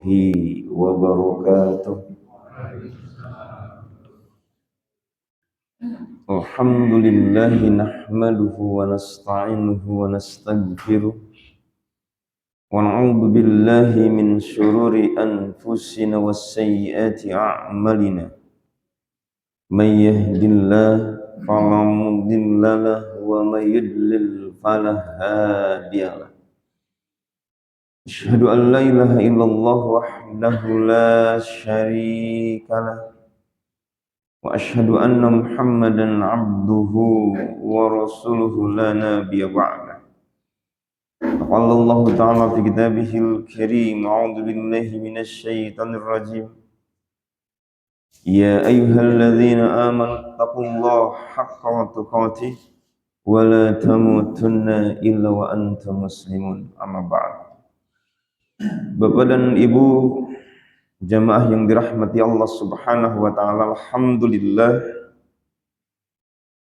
wabarakatuh. Alhamdulillahi nahmaduhu wa nasta'inuhu wa nastaghfiruh wa na'udzu billahi min syururi anfusina wa sayyiati a'malina. May yahdihillahu fala mudilla lahu wa may yudlil fala hadiyalah. Asyhadu an la ilaha illallah wahdahu la syarika lah wa asyhadu anna Muhammadan abduhu wa rasuluhu la nabiyya ba'da. Qala Allah ta'ala fi kitabihil karim, a'udzu billahi minasy syaithanir rajim. Ya ayyuhalladzina amanu taqullaha haqqa tuqatih wa la tamutunna illa wa antum muslimun. Amma ba'd. Bapak dan Ibu jamaah yang dirahmati Allah Subhanahu wa taala, alhamdulillah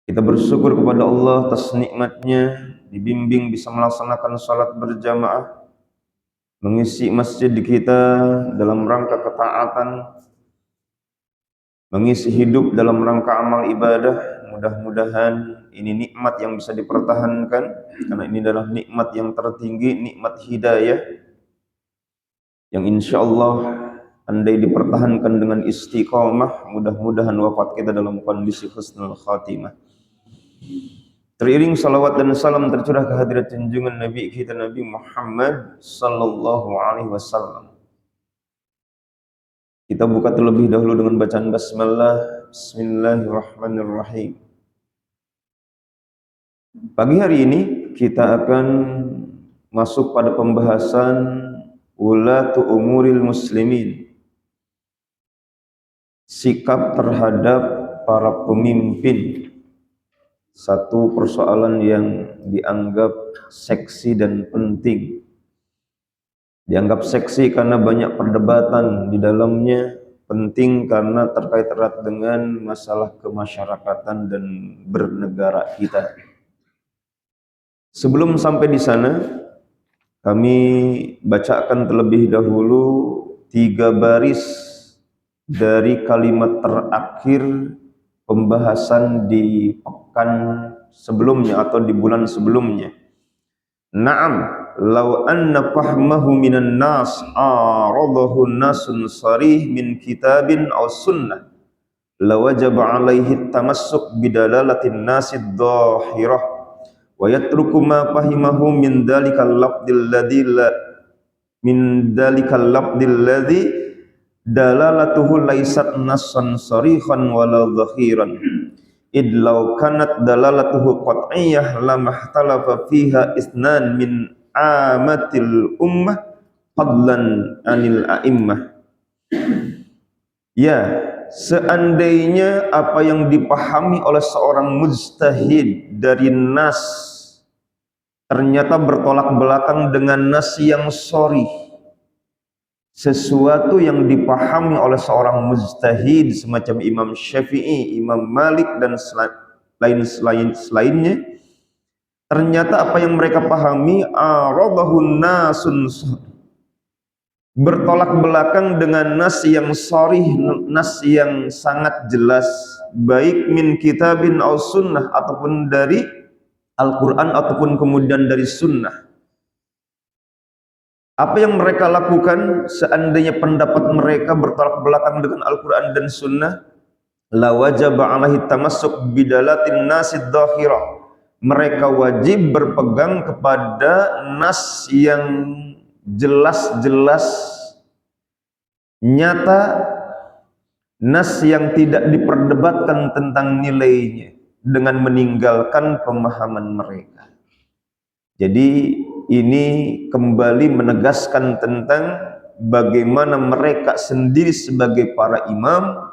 kita bersyukur kepada Allah atas nikmatnya dibimbing bisa melaksanakan salat berjamaah, mengisi masjid kita dalam rangka ketaatan, mengisi hidup dalam rangka amal ibadah. Mudah-mudahan ini nikmat yang bisa dipertahankan karena ini adalah nikmat yang tertinggi, nikmat hidayah yang insya Allah andai dipertahankan dengan istiqomah, mudah-mudahan wafat kita dalam kondisi husnul khatimah. Teriring salawat dan salam tercurah ke hadirat junjungan Nabi kita Nabi Muhammad sallallahu alaihi wasallam. Kita buka terlebih dahulu dengan bacaan basmalah. Bismillahirrahmanirrahim. Pagi hari ini kita akan masuk pada pembahasan ulatu umuril muslimin, sikap terhadap para pemimpin. Satu persoalan yang dianggap seksi dan penting. Dianggap seksi karena banyak perdebatan di dalamnya, penting karena terkait erat dengan masalah kemasyarakatan dan bernegara kita. Sebelum sampai di sana, kami bacakan terlebih dahulu 3 baris dari kalimat terakhir pembahasan di pekan sebelumnya atau di bulan sebelumnya. Naam, law anna fahmahu minan nas aradahu nasun sarih min kitabin aw sunnah lawajaba alaihi tamassuk bidalalatin nasid dhahirah wa yatruku ma fahimahu min dalikal lafdil ladzi dalalatuhu laysat nassan sarihan wala dhahiran id law kanat dalalatuhu qat'iyyah lamahtalafa fiha isnan min amatil ummah fadlan anil a'immah. Ya, seandainya apa yang dipahami oleh seorang mujtahid dari nas ternyata bertolak belakang dengan nas yang sharih, sesuatu yang dipahami oleh seorang mujtahid semacam Imam Syafi'i, Imam Malik dan selainnya, ternyata apa yang mereka pahami aradahun nasun, bertolak belakang dengan nas yang sharih, nas yang sangat jelas, baik min kitabin aw sunnah, ataupun dari Al-Quran ataupun kemudian dari sunnah. Apa yang mereka lakukan seandainya pendapat mereka bertolak belakang dengan Al-Quran dan sunnah? La wajaba alaihi tamassuk bidalatin nasid dhahirah. Mereka wajib berpegang kepada nas yang jelas-jelas nyata, nas yang tidak diperdebatkan tentang nilainya, dengan meninggalkan pemahaman mereka. Jadi ini kembali menegaskan tentang bagaimana mereka sendiri sebagai para imam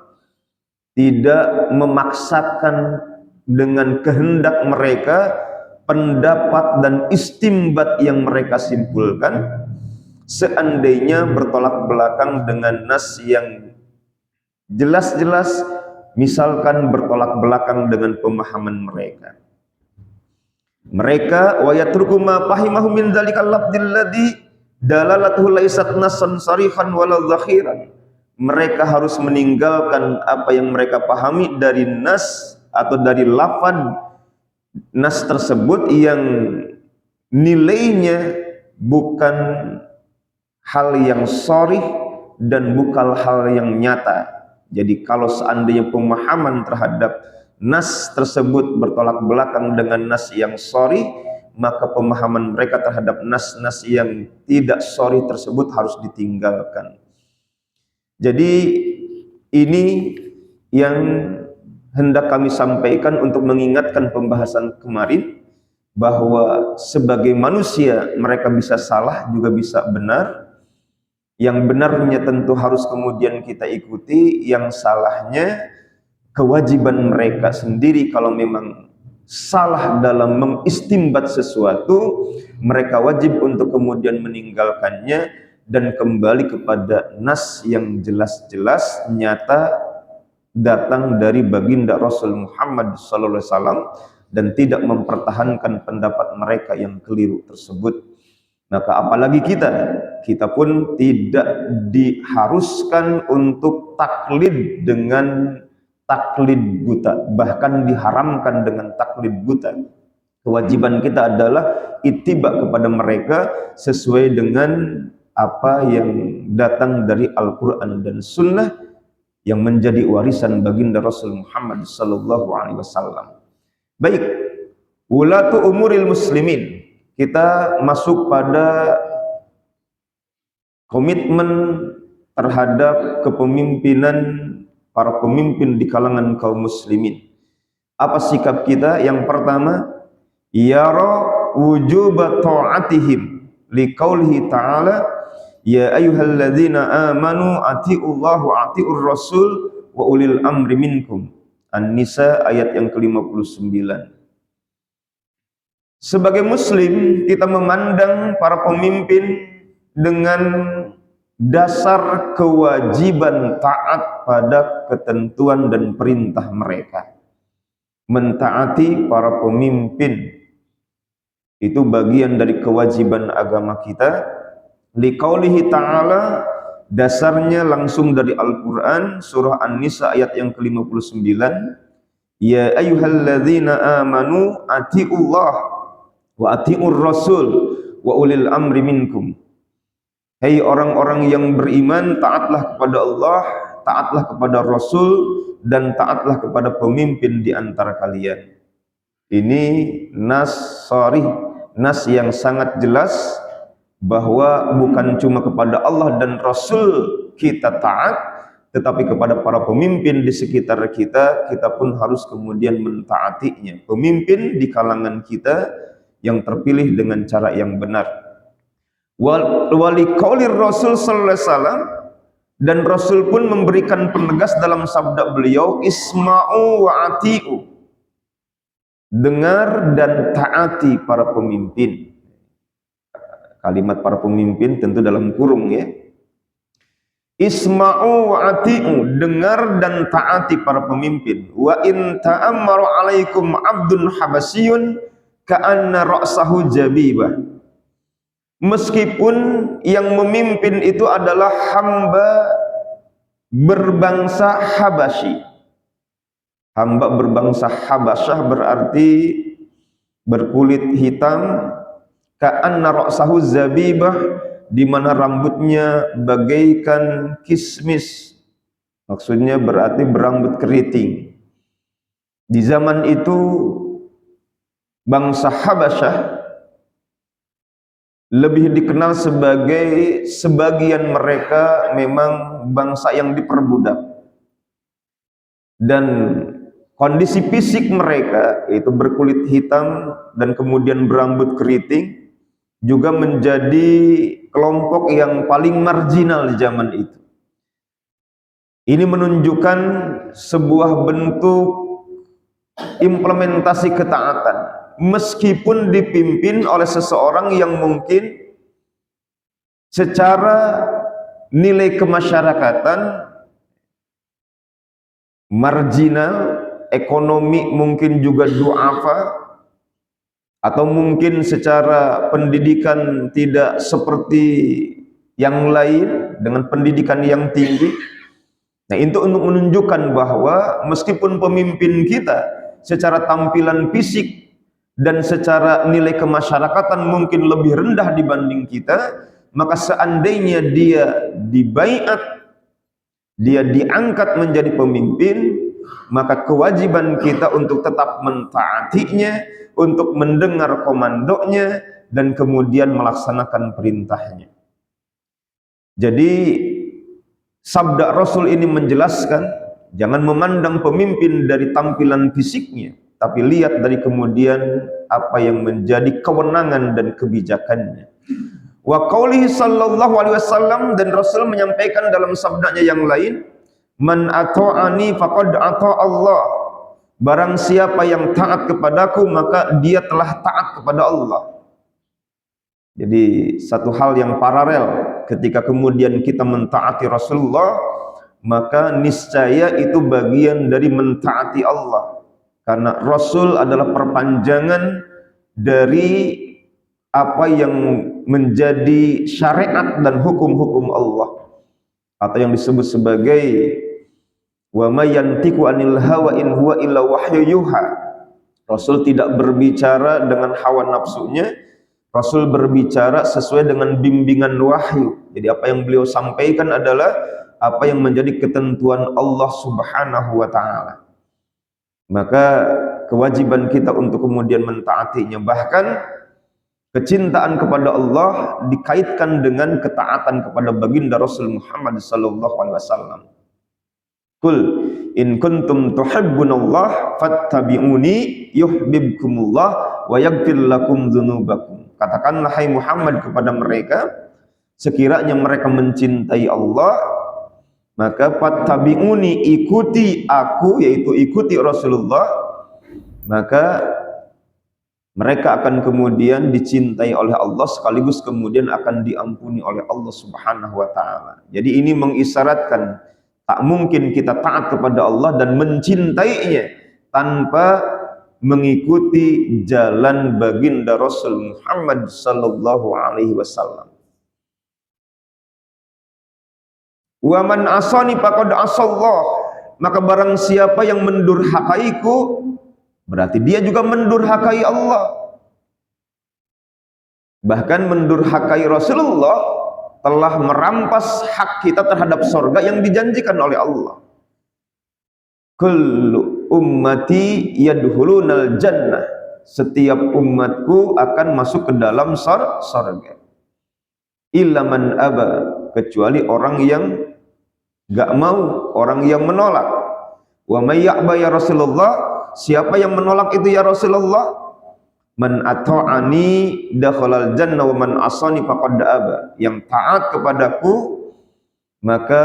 tidak memaksakan dengan kehendak mereka pendapat dan istimbat yang mereka simpulkan seandainya bertolak belakang dengan nas yang jelas-jelas, misalkan bertolak belakang dengan pemahaman mereka. Mereka wa yatruku ma fahimahu min dzalikal lafdzil ladzi dalalatuhu laisat nassan sarihan wala zakhiran. Mereka harus meninggalkan apa yang mereka pahami dari nas atau dari lafaz nas tersebut yang nilainya bukan hal yang sharih dan bukan hal yang nyata. Jadi kalau seandainya pemahaman terhadap nas tersebut bertolak belakang dengan nas yang sharih, maka pemahaman mereka terhadap nas-nas yang tidak sharih tersebut harus ditinggalkan. Jadi ini yang hendak kami sampaikan untuk mengingatkan pembahasan kemarin, bahwa sebagai manusia mereka bisa salah juga bisa benar. Yang benarnya tentu harus kemudian kita ikuti, yang salahnya kewajiban mereka sendiri. Kalau memang salah dalam mengistimbat sesuatu, mereka wajib untuk kemudian meninggalkannya dan kembali kepada nas yang jelas-jelas nyata datang dari baginda Rasul Muhammad SAW, dan tidak mempertahankan pendapat mereka yang keliru tersebut. Maka apalagi kita pun tidak diharuskan untuk taklid dengan taklid buta, bahkan diharamkan dengan taklid buta. Kewajiban kita adalah ittiba kepada mereka sesuai dengan apa yang datang dari Al-Quran dan Sunnah yang menjadi warisan baginda Rasul Muhammad SAW. Baik, ulatu umuril muslimin. Kita masuk pada komitmen terhadap kepemimpinan para pemimpin di kalangan kaum muslimin. Apa sikap kita? Yang pertama, yara wujuba ta'atihim liqaulihi ta'ala ya ayyuhalladzina amanu atiullaha wa atiur rasul wa ulil amri minkum. An-Nisa ayat yang ke-59. Sebagai muslim, kita memandang para pemimpin dengan dasar kewajiban taat pada ketentuan dan perintah mereka. Mentaati para pemimpin itu bagian dari kewajiban agama kita. Liqaulihi ta'ala, dasarnya langsung dari Al-Quran, surah An-Nisa ayat yang ke-59. Ya ayyuhalladzina amanu atiullah wa atiur rasul wa ulil amri minkum. Hai orang-orang yang beriman, taatlah kepada Allah, taatlah kepada Rasul, dan taatlah kepada pemimpin di antara kalian. Ini nas sharih, nas yang sangat jelas bahwa bukan cuma kepada Allah dan Rasul kita taat, tetapi kepada para pemimpin di sekitar kita, kita pun harus kemudian mentaatinya. Pemimpin di kalangan kita yang terpilih dengan cara yang benar. Wali qaulir Rasul sallallahu alaihi wasallam, dan Rasul pun memberikan penegas dalam sabda beliau, isma'u wa ati'u, dengar dan taati para pemimpin. Kalimat para pemimpin tentu dalam kurung ya. Isma'u wa ati'u, dengar dan taati para pemimpin. Wa in ta'ammaru alaikum abdun habasyun ka'anna ra'sahu jabibah. Meskipun yang memimpin itu adalah hamba berbangsa Habasyi. Hamba berbangsa Habasyah berarti berkulit hitam. Ka'anna ra'sahu zabibah, di mana rambutnya bagaikan kismis. Maksudnya berarti berambut keriting. Di zaman itu bangsa Habasyah lebih dikenal sebagai, sebagian mereka memang bangsa yang diperbudak, dan kondisi fisik mereka itu berkulit hitam dan kemudian berambut keriting juga menjadi kelompok yang paling marginal di zaman itu. Ini menunjukkan sebuah bentuk implementasi ketaatan, meskipun dipimpin oleh seseorang yang mungkin secara nilai kemasyarakatan marginal, ekonomi mungkin juga du'afa, atau mungkin secara pendidikan tidak seperti yang lain dengan pendidikan yang tinggi. Nah, itu untuk menunjukkan bahwa meskipun pemimpin kita secara tampilan fisik dan secara nilai kemasyarakatan mungkin lebih rendah dibanding kita, maka seandainya dia dibaiat, dia diangkat menjadi pemimpin, maka kewajiban kita untuk tetap mentaatinya, untuk mendengar komandonya, dan kemudian melaksanakan perintahnya. Jadi sabda Rasul ini menjelaskan, jangan memandang pemimpin dari tampilan fisiknya, tapi lihat dari kemudian apa yang menjadi kewenangan dan kebijakannya. Wa qaulihi sallallahu alaihi wasallam, dan Rasul menyampaikan dalam sabdanya yang lain, man ata'ani faqad ata' Allah. Barang siapa yang taat kepadaku, maka dia telah taat kepada Allah. Jadi satu hal yang paralel, ketika kemudian kita mentaati Rasulullah, maka niscaya itu bagian dari mentaati Allah. Karena Rasul adalah perpanjangan dari apa yang menjadi syariat dan hukum-hukum Allah, atau yang disebut sebagai wa may yantiqu anil hawa in huwa illa wahyu yuha. Rasul tidak berbicara dengan hawa nafsunya, Rasul berbicara sesuai dengan bimbingan wahyu. Jadi apa yang beliau sampaikan adalah apa yang menjadi ketentuan Allah Subhanahu wa taala. Maka kewajiban kita untuk kemudian mentaatinya. Bahkan kecintaan kepada Allah dikaitkan dengan ketaatan kepada baginda Rasul Muhammad sallallahu alaihi wasallam. Qul in kuntum tuhibbunallah fattabi'uni yuhibbukumullah wa yaghfir lakum dzunubakum. Katakanlah hai Muhammad kepada mereka, sekiranya mereka mencintai Allah, maka fattabi'uni, ikuti aku, yaitu ikuti Rasulullah, maka mereka akan kemudian dicintai oleh Allah, sekaligus kemudian akan diampuni oleh Allah Subhanahu wa taala. Jadi ini mengisyaratkan tak mungkin kita taat kepada Allah dan mencintainya tanpa mengikuti jalan baginda Rasul Muhammad sallallahu alaihi wasallam. Wa man asani faqad asallah, maka barang siapa yang mendurhakaiku, berarti dia juga mendurhakai Allah. Bahkan mendurhakai Rasulullah telah merampas hak kita terhadap surga yang dijanjikan oleh Allah. Kullu ummati yadkhulunal jannah, setiap umatku akan masuk ke dalam surga. Illa man aba, kecuali orang yang gak mau, orang yang menolak. Wa may ya'ba ya Rasulullah, siapa yang menolak itu ya Rasulullah? Man ata'ani dakhalal jannah wa man asani faqad aba. Yang taat kepadaku maka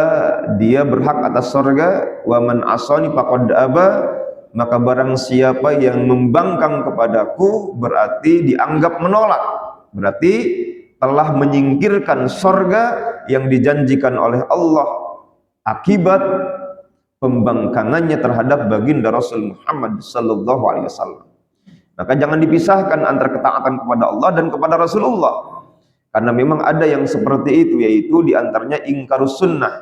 dia berhak atas surga, wa man asani faqad aba, maka barang siapa yang membangkang kepadaku berarti dianggap menolak, berarti telah menyingkirkan surga yang dijanjikan oleh Allah akibat pembangkangannya terhadap baginda Rasul Muhammad sallallahu alaihi wasallam. Maka jangan dipisahkan antara ketaatan kepada Allah dan kepada Rasulullah. Karena memang ada yang seperti itu, yaitu diantaranya ingkar sunnah.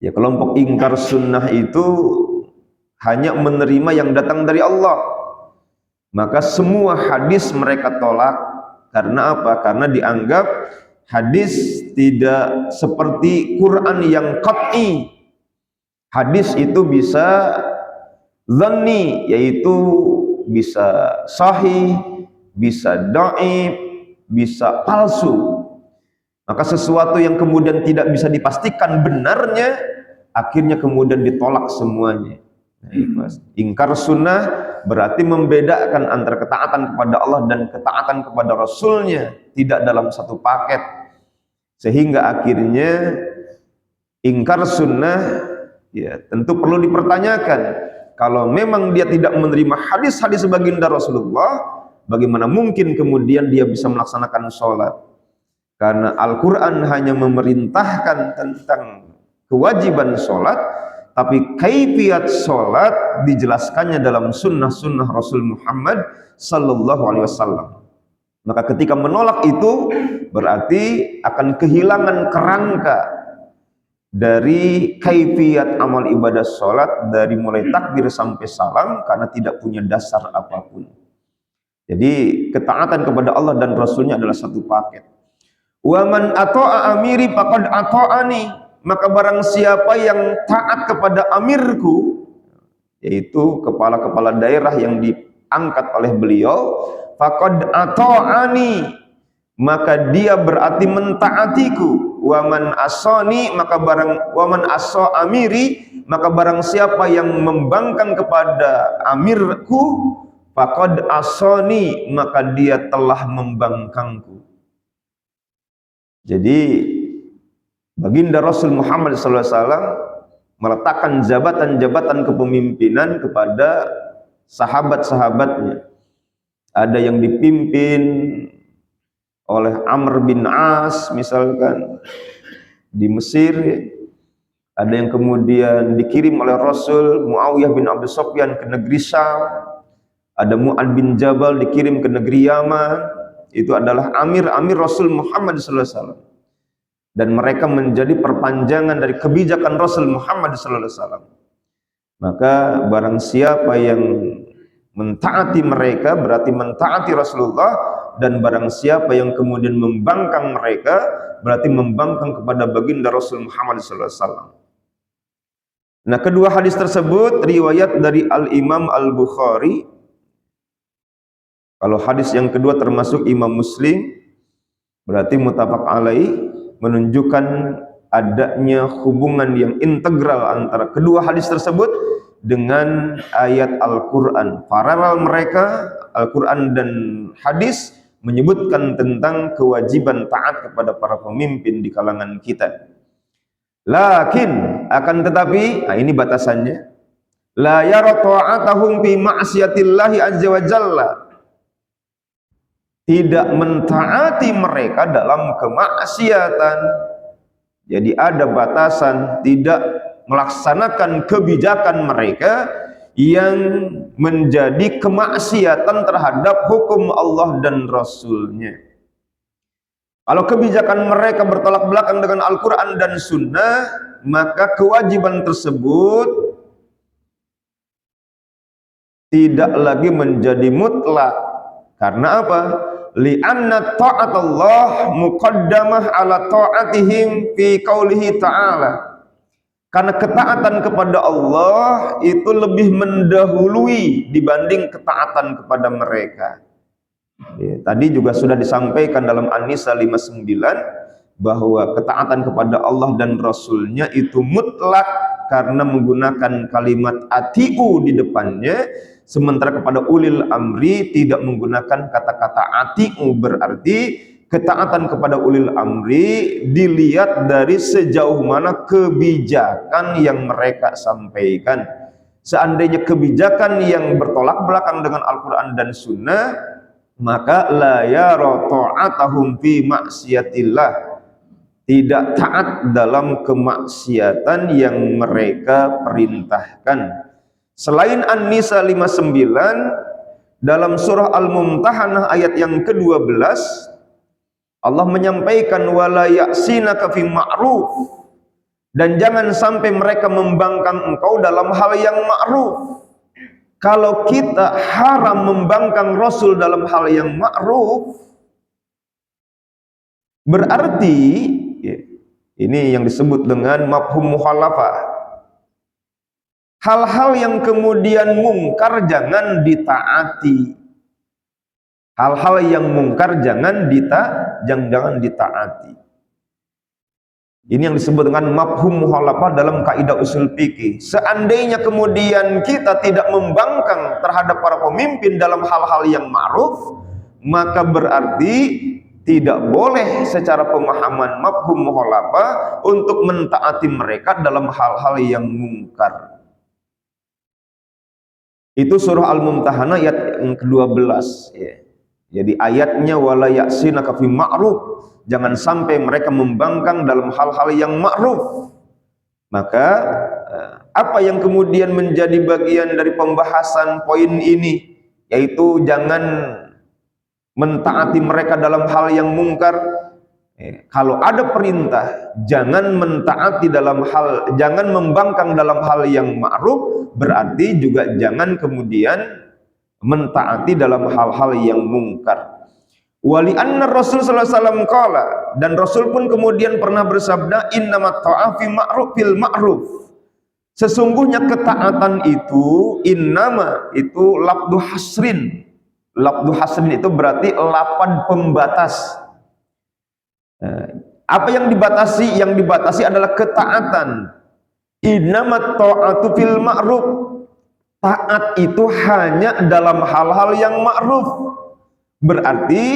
Ya, kelompok ingkar sunnah itu hanya menerima yang datang dari Allah. Maka semua hadis mereka tolak. Karena apa? Karena dianggap hadis tidak seperti Quran yang qat'i. Hadis itu bisa dhanni, yaitu bisa sahih, bisa dhaif, bisa palsu. Maka sesuatu yang kemudian tidak bisa dipastikan benarnya, akhirnya kemudian ditolak semuanya. Ingkar sunnah berarti membedakan antara ketaatan kepada Allah dan ketaatan kepada Rasulnya, tidak dalam satu paket. Sehingga akhirnya ingkar sunnah ya tentu perlu dipertanyakan. Kalau memang dia tidak menerima hadis-hadis baginda Rasulullah, bagaimana mungkin kemudian dia bisa melaksanakan sholat? Karena Al-Quran hanya memerintahkan tentang kewajiban sholat, tapi kaifiat sholat dijelaskannya dalam sunnah-sunnah Rasul Muhammad sallallahu alaihi wasallam. Maka ketika menolak itu berarti akan kehilangan kerangka dari kaifiat amal ibadah sholat dari mulai takbir sampai salam karena tidak punya dasar apapun. Jadi ketaatan kepada Allah dan Rasulnya adalah satu paket. Wa man ata'a amiri faqad ata'ani. Maka barang siapa yang taat kepada amirku, yaitu kepala-kepala daerah yang diangkat oleh beliau, faqad ata'ani, maka dia berarti mentaatiku. Wa man asani, maka barang wa man asa amiri, maka barang siapa yang membangkang kepada amirku, faqad asani, maka dia telah membangkangku. Jadi baginda Rasul Muhammad SAW meletakkan jabatan-jabatan kepemimpinan kepada sahabat-sahabatnya. Ada yang dipimpin oleh Amr bin As misalkan di Mesir, ada yang kemudian dikirim oleh Rasul Muawiyah bin Abi Sufyan ke negeri Syam, ada Mu'ad bin Jabal dikirim ke negeri Yaman. Itu adalah amir-amir Rasul Muhammad SAW. Dan mereka menjadi perpanjangan dari kebijakan Rasul Muhammad SAW. Maka barang siapa yang mentaati mereka berarti mentaati Rasulullah, dan barang siapa yang kemudian membangkang mereka berarti membangkang kepada baginda Rasul Muhammad SAW. Nah, kedua hadis tersebut riwayat dari Al-Imam Al-Bukhari. Kalau hadis yang kedua termasuk Imam Muslim, berarti muttafaq alaih, menunjukkan adanya hubungan yang integral antara kedua hadis tersebut dengan ayat Al-Quran. Paralel mereka, Al-Quran dan hadis menyebutkan tentang kewajiban taat kepada para pemimpin di kalangan kita. Lakin, akan tetapi, nah ini batasannya, la yara ta'atahum fi ma'siyatillahi azza wa jalla, tidak mentaati mereka dalam kemaksiatan. Jadi ada batasan, tidak melaksanakan kebijakan mereka yang menjadi kemaksiatan terhadap hukum Allah dan Rasulnya. Kalau kebijakan mereka bertolak belakang dengan Al-Quran dan Sunnah, maka kewajiban tersebut tidak lagi menjadi mutlak. Karena apa? Li'anna ta'atullah muqaddamah ala ta'atihim fi qaulihi ta'ala. Karena ketaatan kepada Allah itu lebih mendahului dibanding ketaatan kepada mereka. Ya, tadi juga sudah disampaikan dalam An-Nisa 59 bahwa ketaatan kepada Allah dan Rasulnya itu mutlak karena menggunakan kalimat atiu di depannya. Sementara kepada ulil amri tidak menggunakan kata-kata atiu, berarti ketaatan kepada ulil amri dilihat dari sejauh mana kebijakan yang mereka sampaikan. Seandainya kebijakan yang bertolak belakang dengan Al-Quran dan Sunnah, maka la yara ta'atahum fi maksiatillah, tidak taat dalam kemaksiatan yang mereka perintahkan. Selain An-Nisa 59, dalam surah Al-Mumtahanah ayat yang ke-12, Allah menyampaikan wala ya'sinaka fi ma'ruf, dan jangan sampai mereka membangkang engkau dalam hal yang ma'ruf. Kalau kita haram membangkang Rasul dalam hal yang ma'ruf, berarti ini yang disebut dengan mafhum mukhalafah. Hal-hal yang kemudian mungkar jangan ditaati. Hal-hal yang mungkar jangan ditaati. Ini yang disebut dengan mafhum mukhalafah dalam kaidah usul fikih. Seandainya kemudian kita tidak membangkang terhadap para pemimpin dalam hal-hal yang ma'ruf, maka berarti tidak boleh secara pemahaman mafhum mukhalafah untuk mentaati mereka dalam hal-hal yang mungkar. Itu surah Al-Mumtahanah ayat yang ke-12 ya. Jadi ayatnya wala ya'sinaka fi ma'ruf, jangan sampai mereka membangkang dalam hal-hal yang ma'ruf. Maka Apa yang kemudian menjadi bagian dari pembahasan poin ini, yaitu jangan mentaati mereka dalam hal yang mungkar. Kalau ada perintah, jangan mentaati dalam hal, jangan membangkang dalam hal yang ma'ruf, berarti juga jangan kemudian mentaati dalam hal-hal yang mungkar. Wali anna Rasul sallallahu alaihi wasallam qala, dan Rasul pun kemudian pernah bersabda, innamat ta'afi ma'ruf fil ma'ruf. Sesungguhnya ketaatan itu, innama itu lafdu hasrin. Lafdu hasrin itu berarti lapan pembatas. Apa yang dibatasi? Yang dibatasi adalah ketaatan. Innamat ta'atu fil ma'ruf. Taat itu hanya dalam hal-hal yang ma'ruf. Berarti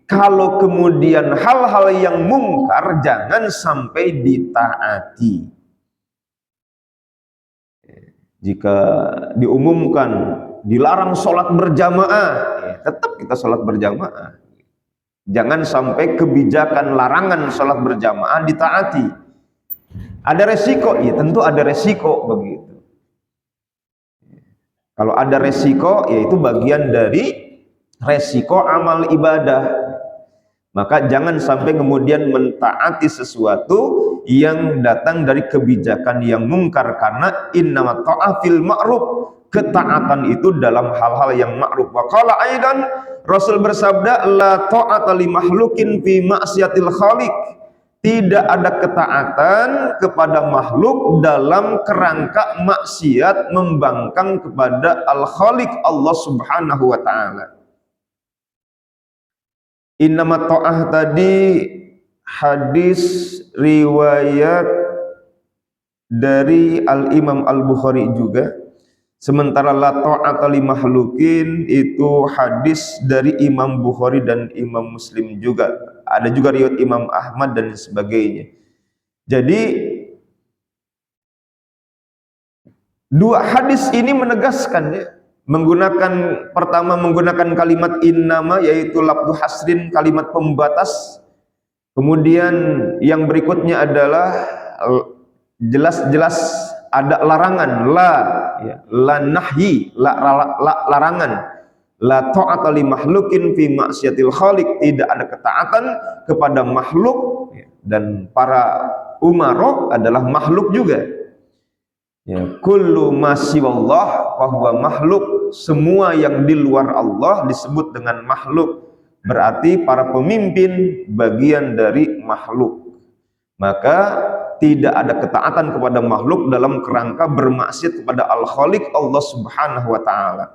kalau kemudian hal-hal yang mungkar jangan sampai ditaati. Jika diumumkan dilarang sholat berjamaah, tetap kita sholat berjamaah. Jangan sampai kebijakan larangan sholat berjamaah ditaati. Ada resiko, ya tentu ada resiko begitu. Kalau ada resiko, yaitu bagian dari resiko amal ibadah. Maka jangan sampai kemudian mentaati sesuatu yang datang dari kebijakan yang mungkar, karena innamat ta'afil ma'ruf, ketaatan itu dalam hal-hal yang ma'ruf. Wa qala aidan, Rasul bersabda, la ta'ata li makhlukin fi ma'siyatil khaliq. Tidak ada ketaatan kepada makhluk dalam kerangka maksiat membangkang kepada al-khaliq, Allah Subhanahu wa ta'ala. Innamat ta'ah tadi hadis riwayat dari Al-Imam Al-Bukhari juga. Sementara la ta'ata li makhlukin itu hadis dari Imam Bukhari dan Imam Muslim juga. Ada juga riwayat Imam Ahmad dan sebagainya. Jadi dua hadis ini menegaskan, ya, pertama menggunakan kalimat innama, yaitu lafdhu hasrin, kalimat pembatas. Kemudian yang berikutnya adalah jelas-jelas ada larangan, la nahyi, larangan, la ta'ata li makhlukin fi ma'siyatil khaliq, tidak ada ketaatan kepada makhluk, dan para umara adalah makhluk juga. Ya, kullu ma siwallah fahuwa makhluk, semua yang di luar Allah disebut dengan makhluk, berarti para pemimpin bagian dari makhluk. Maka tidak ada ketaatan kepada makhluk dalam kerangka bermaksiat kepada Al-Khaliq, Allah Subhanahu wa ta'ala.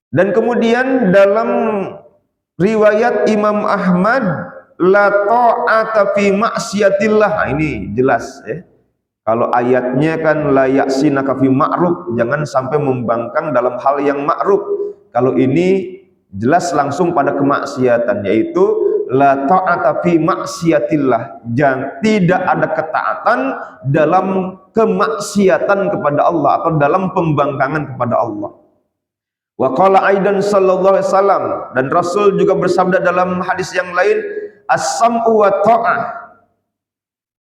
Dan kemudian dalam riwayat Imam Ahmad, la ta'ata fi maksiatillah. Nah, ini jelas, ya. Kalau ayatnya kan la ya'sinaka fi ma'ruf, jangan sampai membangkang dalam hal yang ma'ruf. Kalau ini jelas langsung pada kemaksiatan, yaitu la ta'ata fi maksiatillah, tidak ada ketaatan dalam kemaksiatan kepada Allah atau dalam pembangkangan kepada Allah. Wa qala aidan sallallahu alaihi wasallam, dan Rasul juga bersabda dalam hadis yang lain, as-sam'u wa ta'ah,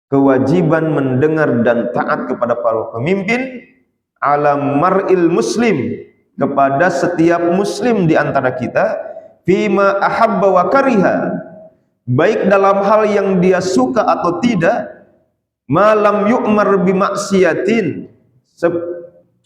kewajiban mendengar dan taat kepada para pemimpin, ala mar'il muslim, kepada setiap muslim di antara kita, fima ahabba wa kariha, baik dalam hal yang dia suka atau tidak, malam yu'mar bimaksiatin,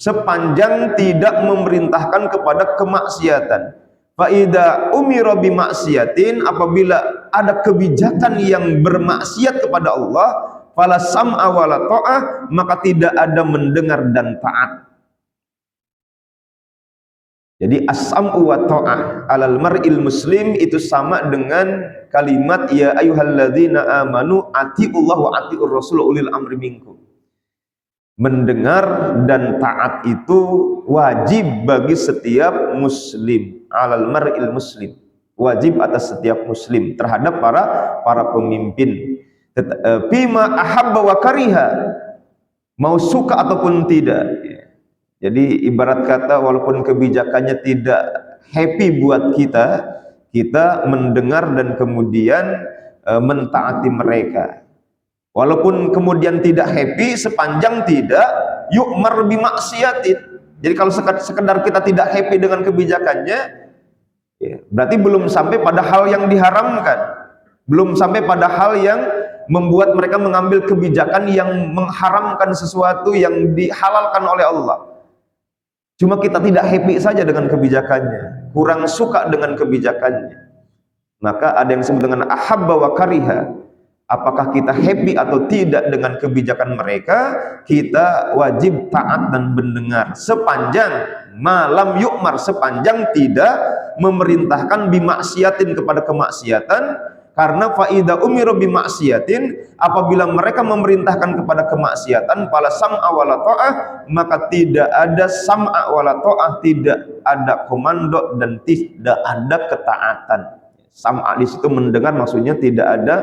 sepanjang tidak memerintahkan kepada kemaksiatan. Fa idza umira bimaksiatin, apabila ada kebijakan yang bermaksiat kepada Allah, fala sam'a wala ta'ah, maka tidak ada mendengar dan taat. Jadi as-sam'u wa ta'ah alal mar'il muslim itu sama dengan kalimat ya ayyuhalladzina amanu atiullah wa atiur rasul ulil amri minkum. Mendengar dan taat itu wajib bagi setiap muslim, alal mar'il muslim, wajib atas setiap muslim terhadap para pemimpin. Fima ahabba wa kariha, mau suka ataupun tidak. Jadi ibarat kata, walaupun kebijakannya tidak happy buat kita, kita mendengar dan kemudian mentaati mereka. Walaupun kemudian tidak happy, sepanjang tidak yu'mar bimaksiatin. Jadi kalau sekedar kita tidak happy dengan kebijakannya, ya, berarti belum sampai pada hal yang diharamkan, belum sampai pada hal yang membuat mereka mengambil kebijakan yang mengharamkan sesuatu yang dihalalkan oleh Allah. Cuma kita tidak happy saja dengan kebijakannya, kurang suka dengan kebijakannya. Maka ada yang disebut dengan ahabba wa kariha. Apakah kita happy atau tidak dengan kebijakan mereka, kita wajib taat dan mendengar sepanjang malam yu'mar, sepanjang tidak memerintahkan bimaksiatin kepada kemaksiatan. Karena faida umiru bimaksiatin, apabila mereka memerintahkan kepada kemaksiatan, fala sam'a wala ta'ah, maka tidak ada sam'a wala ta'ah, tidak ada komando dan tidak ada ketaatan. Sam'a di situ mendengar, maksudnya tidak ada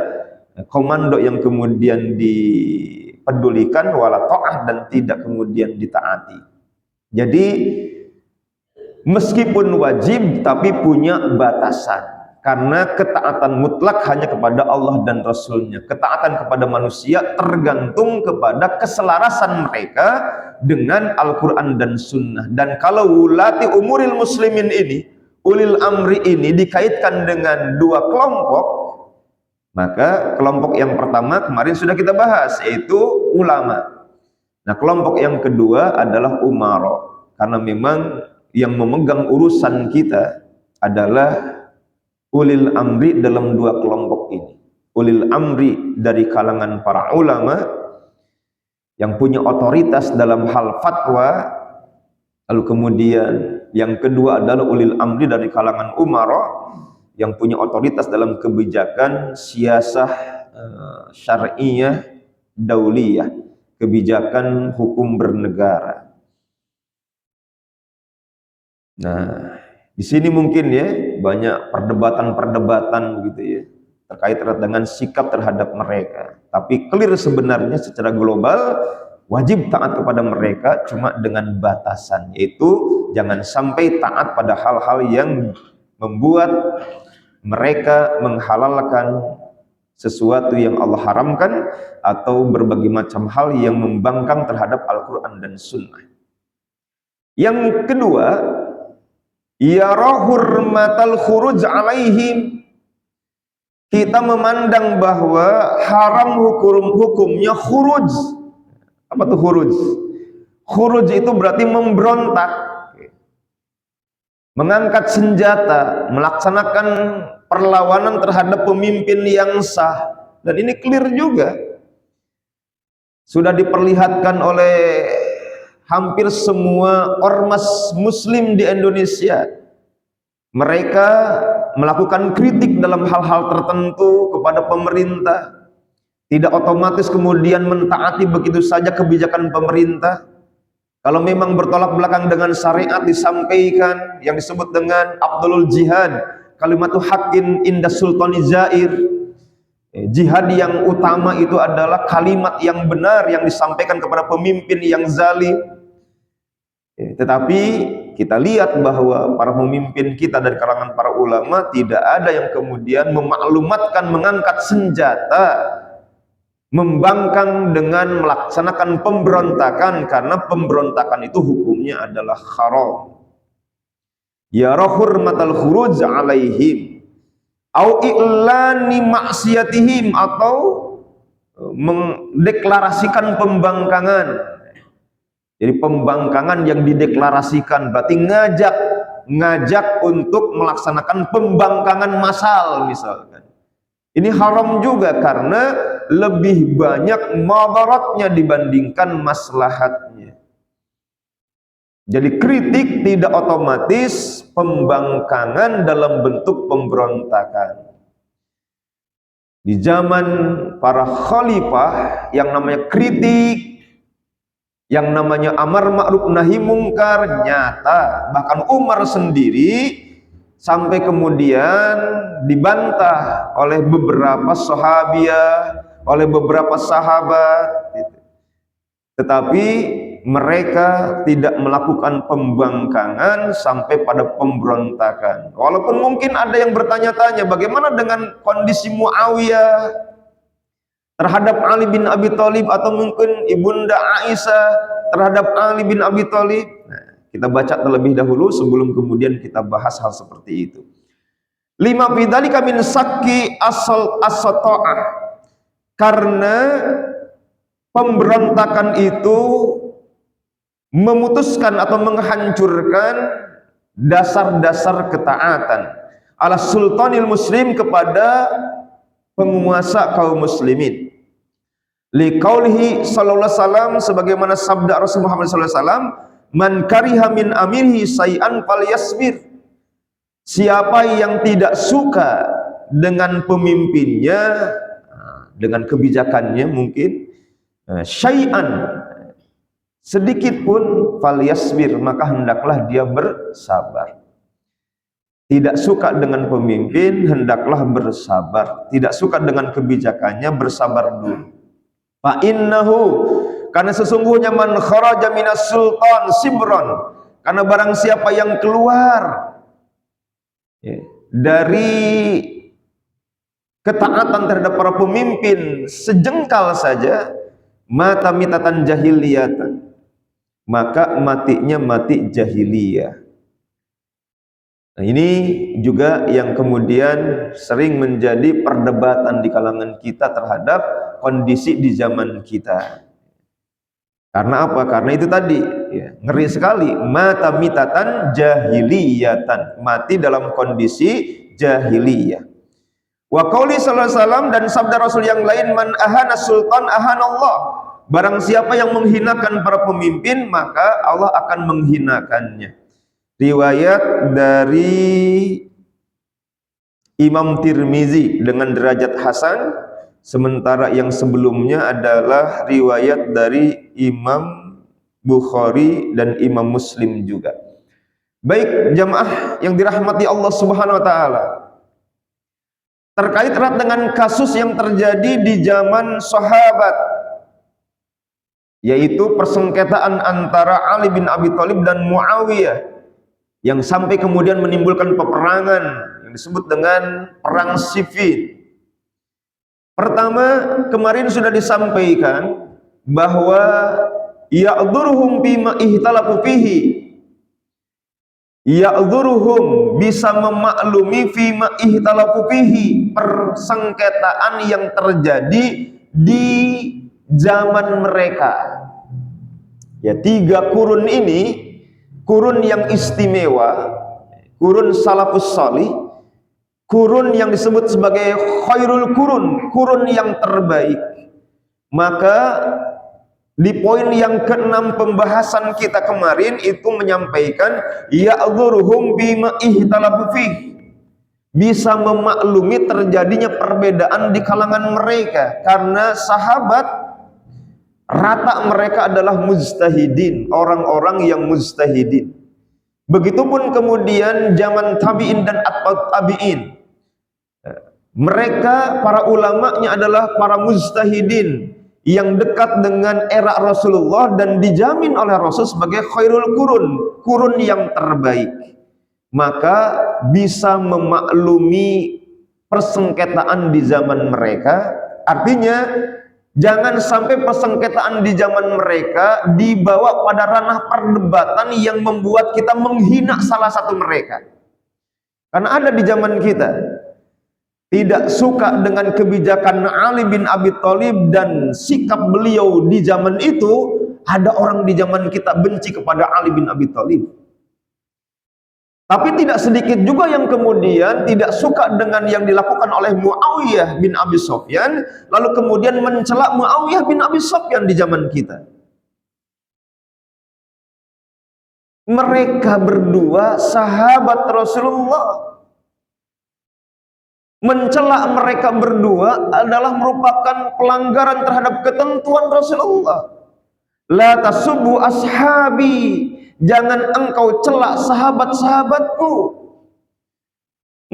komando yang kemudian dipedulikan, wala ta'ah, dan tidak kemudian ditaati. Jadi meskipun wajib tapi punya batasan. Karena ketaatan mutlak hanya kepada Allah dan Rasulnya. Ketaatan kepada manusia tergantung kepada keselarasan mereka dengan Al-Quran dan Sunnah. Dan kalau wulati umuril muslimin ini, ulil amri ini dikaitkan dengan dua kelompok, maka kelompok yang pertama kemarin sudah kita bahas, yaitu ulama. Nah, kelompok yang kedua adalah umara. Karena memang yang memegang urusan kita adalah ulil amri dalam dua kelompok ini. Ulil amri dari kalangan para ulama yang punya otoritas dalam hal fatwa, lalu kemudian yang kedua adalah ulil amri dari kalangan umara yang punya otoritas dalam kebijakan siasah syar'iyah dauliyah, kebijakan hukum bernegara. Nah, di sini mungkin ya banyak perdebatan-perdebatan gitu ya terkait dengan sikap terhadap mereka. Tapi clear sebenarnya secara global wajib taat kepada mereka, cuma dengan batasan, yaitu jangan sampai taat pada hal-hal yang membuat mereka menghalalkan sesuatu yang Allah haramkan atau berbagai macam hal yang membangkang terhadap Al-Quran dan Sunnah. Yang kedua, yara hurmatal khuruj alaihim, kita memandang bahwa haram hukumnya khuruj. Apa tuh khuruj? Khuruj itu berarti memberontak, mengangkat senjata, melaksanakan perlawanan terhadap pemimpin yang sah. Dan ini clear juga, sudah diperlihatkan oleh hampir semua ormas muslim di Indonesia. Mereka melakukan kritik dalam hal-hal tertentu kepada pemerintah, tidak otomatis kemudian mentaati begitu saja kebijakan pemerintah. Kalau memang bertolak belakang dengan syariat disampaikan, yang disebut dengan afdhalul jihad, kalimatu haqqin inda sultani zair. Jihad yang utama itu adalah kalimat yang benar yang disampaikan kepada pemimpin yang zalim. Tetapi kita lihat bahwa para pemimpin kita dari kalangan para ulama tidak ada yang kemudian memaklumatkan mengangkat senjata, membangkang dengan melaksanakan pemberontakan, karena pemberontakan itu hukumnya adalah haram. Ya hurmatal khuruj alaihim au i'lani maksiatihim, atau mendeklarasikan pembangkangan. Jadi pembangkangan yang dideklarasikan berarti ngajak untuk melaksanakan pembangkangan massal misalkan. Ini haram juga karena lebih banyak madaratnya dibandingkan maslahatnya. Jadi kritik tidak otomatis pembangkangan dalam bentuk pemberontakan. Di zaman para khalifah yang namanya kritik, yang namanya amar ma'ruf nahi mungkar nyata. Bahkan Umar sendiri sampai kemudian dibantah oleh beberapa sahabiah, oleh beberapa sahabat. Tetapi mereka tidak melakukan pembangkangan sampai pada pemberontakan. Walaupun mungkin ada yang bertanya-tanya, bagaimana dengan kondisi Muawiyah terhadap Ali bin Abi Thalib, atau mungkin Ibunda Aisyah terhadap Ali bin Abi Thalib? Nah, kita baca terlebih dahulu sebelum kemudian kita bahas hal seperti itu. 5 bidzalika min sakki as-sata'ah. Karena pemberontakan itu memutuskan atau menghancurkan dasar-dasar ketaatan ala sultanil muslim, kepada penguasa kaum muslimin. Liqaulihi sallallahu alaihi wasallam, sebagaimana sabda Rasul Muhammad sallallahu alaihi wasallam, man kariha min amirihi say'an falyasbir. Siapa yang tidak suka dengan pemimpinnya, dengan kebijakannya mungkin, syai'an, sedikit pun, falyasbir, maka hendaklah dia bersabar. Tidak suka dengan pemimpin, hendaklah bersabar. Tidak suka dengan kebijakannya, bersabar dulu. Fa innahu, karena sesungguhnya man kharaja minas sultan sibron, karena barang siapa yang keluar dari ketaatan terhadap para pemimpin sejengkal saja, mata mitatan jahiliyatan, maka matinya mati jahiliyah. Nah, ini juga yang kemudian sering menjadi perdebatan di kalangan kita terhadap kondisi di zaman kita. Karena apa? Karena itu tadi, ya, ngeri sekali, mata mitatan jahiliyatan, mati dalam kondisi jahiliyah. Wa qauli sallallahu alaihi wasallam, dan sabda Rasul yang lain, man ahana sultan ahanallah. Barang siapa yang menghinakan para pemimpin, maka Allah akan menghinakannya. Riwayat dari Imam Tirmizi dengan derajat hasan, sementara yang sebelumnya adalah riwayat dari Imam Bukhari dan Imam Muslim juga. Baik jamaah yang dirahmati Allah Subhanahu wa taala, terkait erat dengan kasus yang terjadi di zaman sahabat, yaitu persengketaan antara Ali bin Abi Thalib dan Muawiyah, yang sampai kemudian menimbulkan peperangan yang disebut dengan perang Siffin. Pertama, kemarin sudah disampaikan bahwa ya'dhuruhum bima ihtalafu fihi, ya'dhuruhum, bisa memaklumi fima ihtalafu fihi, persengketaan yang terjadi di zaman mereka. Ya, 3 kurun ini, kurun yang istimewa, kurun salafus salih, kurun yang disebut sebagai khairul kurun, kurun yang terbaik. Maka di poin yang ke-6 pembahasan kita kemarin itu menyampaikan ya'dhuruhum bima ihtalafu fih, bisa memaklumi terjadinya perbedaan di kalangan mereka, karena sahabat rata mereka adalah mujtahidin, orang-orang yang mujtahidin. Begitupun kemudian zaman tabi'in dan atba'ut tabi'in, mereka para ulamanya adalah para mujtahidin yang dekat dengan era Rasulullah dan dijamin oleh Rasul sebagai khairul kurun, kurun yang terbaik. Maka bisa memaklumi persengketaan di zaman mereka. Artinya jangan sampai persengketaan di zaman mereka dibawa pada ranah perdebatan yang membuat kita menghina salah satu mereka. Karena ada di zaman kita tidak suka dengan kebijakan Ali bin Abi Thalib dan sikap beliau di zaman itu, ada orang di zaman kita benci kepada Ali bin Abi Thalib. Tapi tidak sedikit juga yang kemudian tidak suka dengan yang dilakukan oleh Muawiyah bin Abi Sufyan, lalu kemudian mencela Muawiyah bin Abi Sufyan di zaman kita. Mereka berdua sahabat Rasulullah. Mencela mereka berdua adalah merupakan pelanggaran terhadap ketentuan Rasulullah. La tasubbu ashabi, jangan engkau celak sahabat-sahabatku.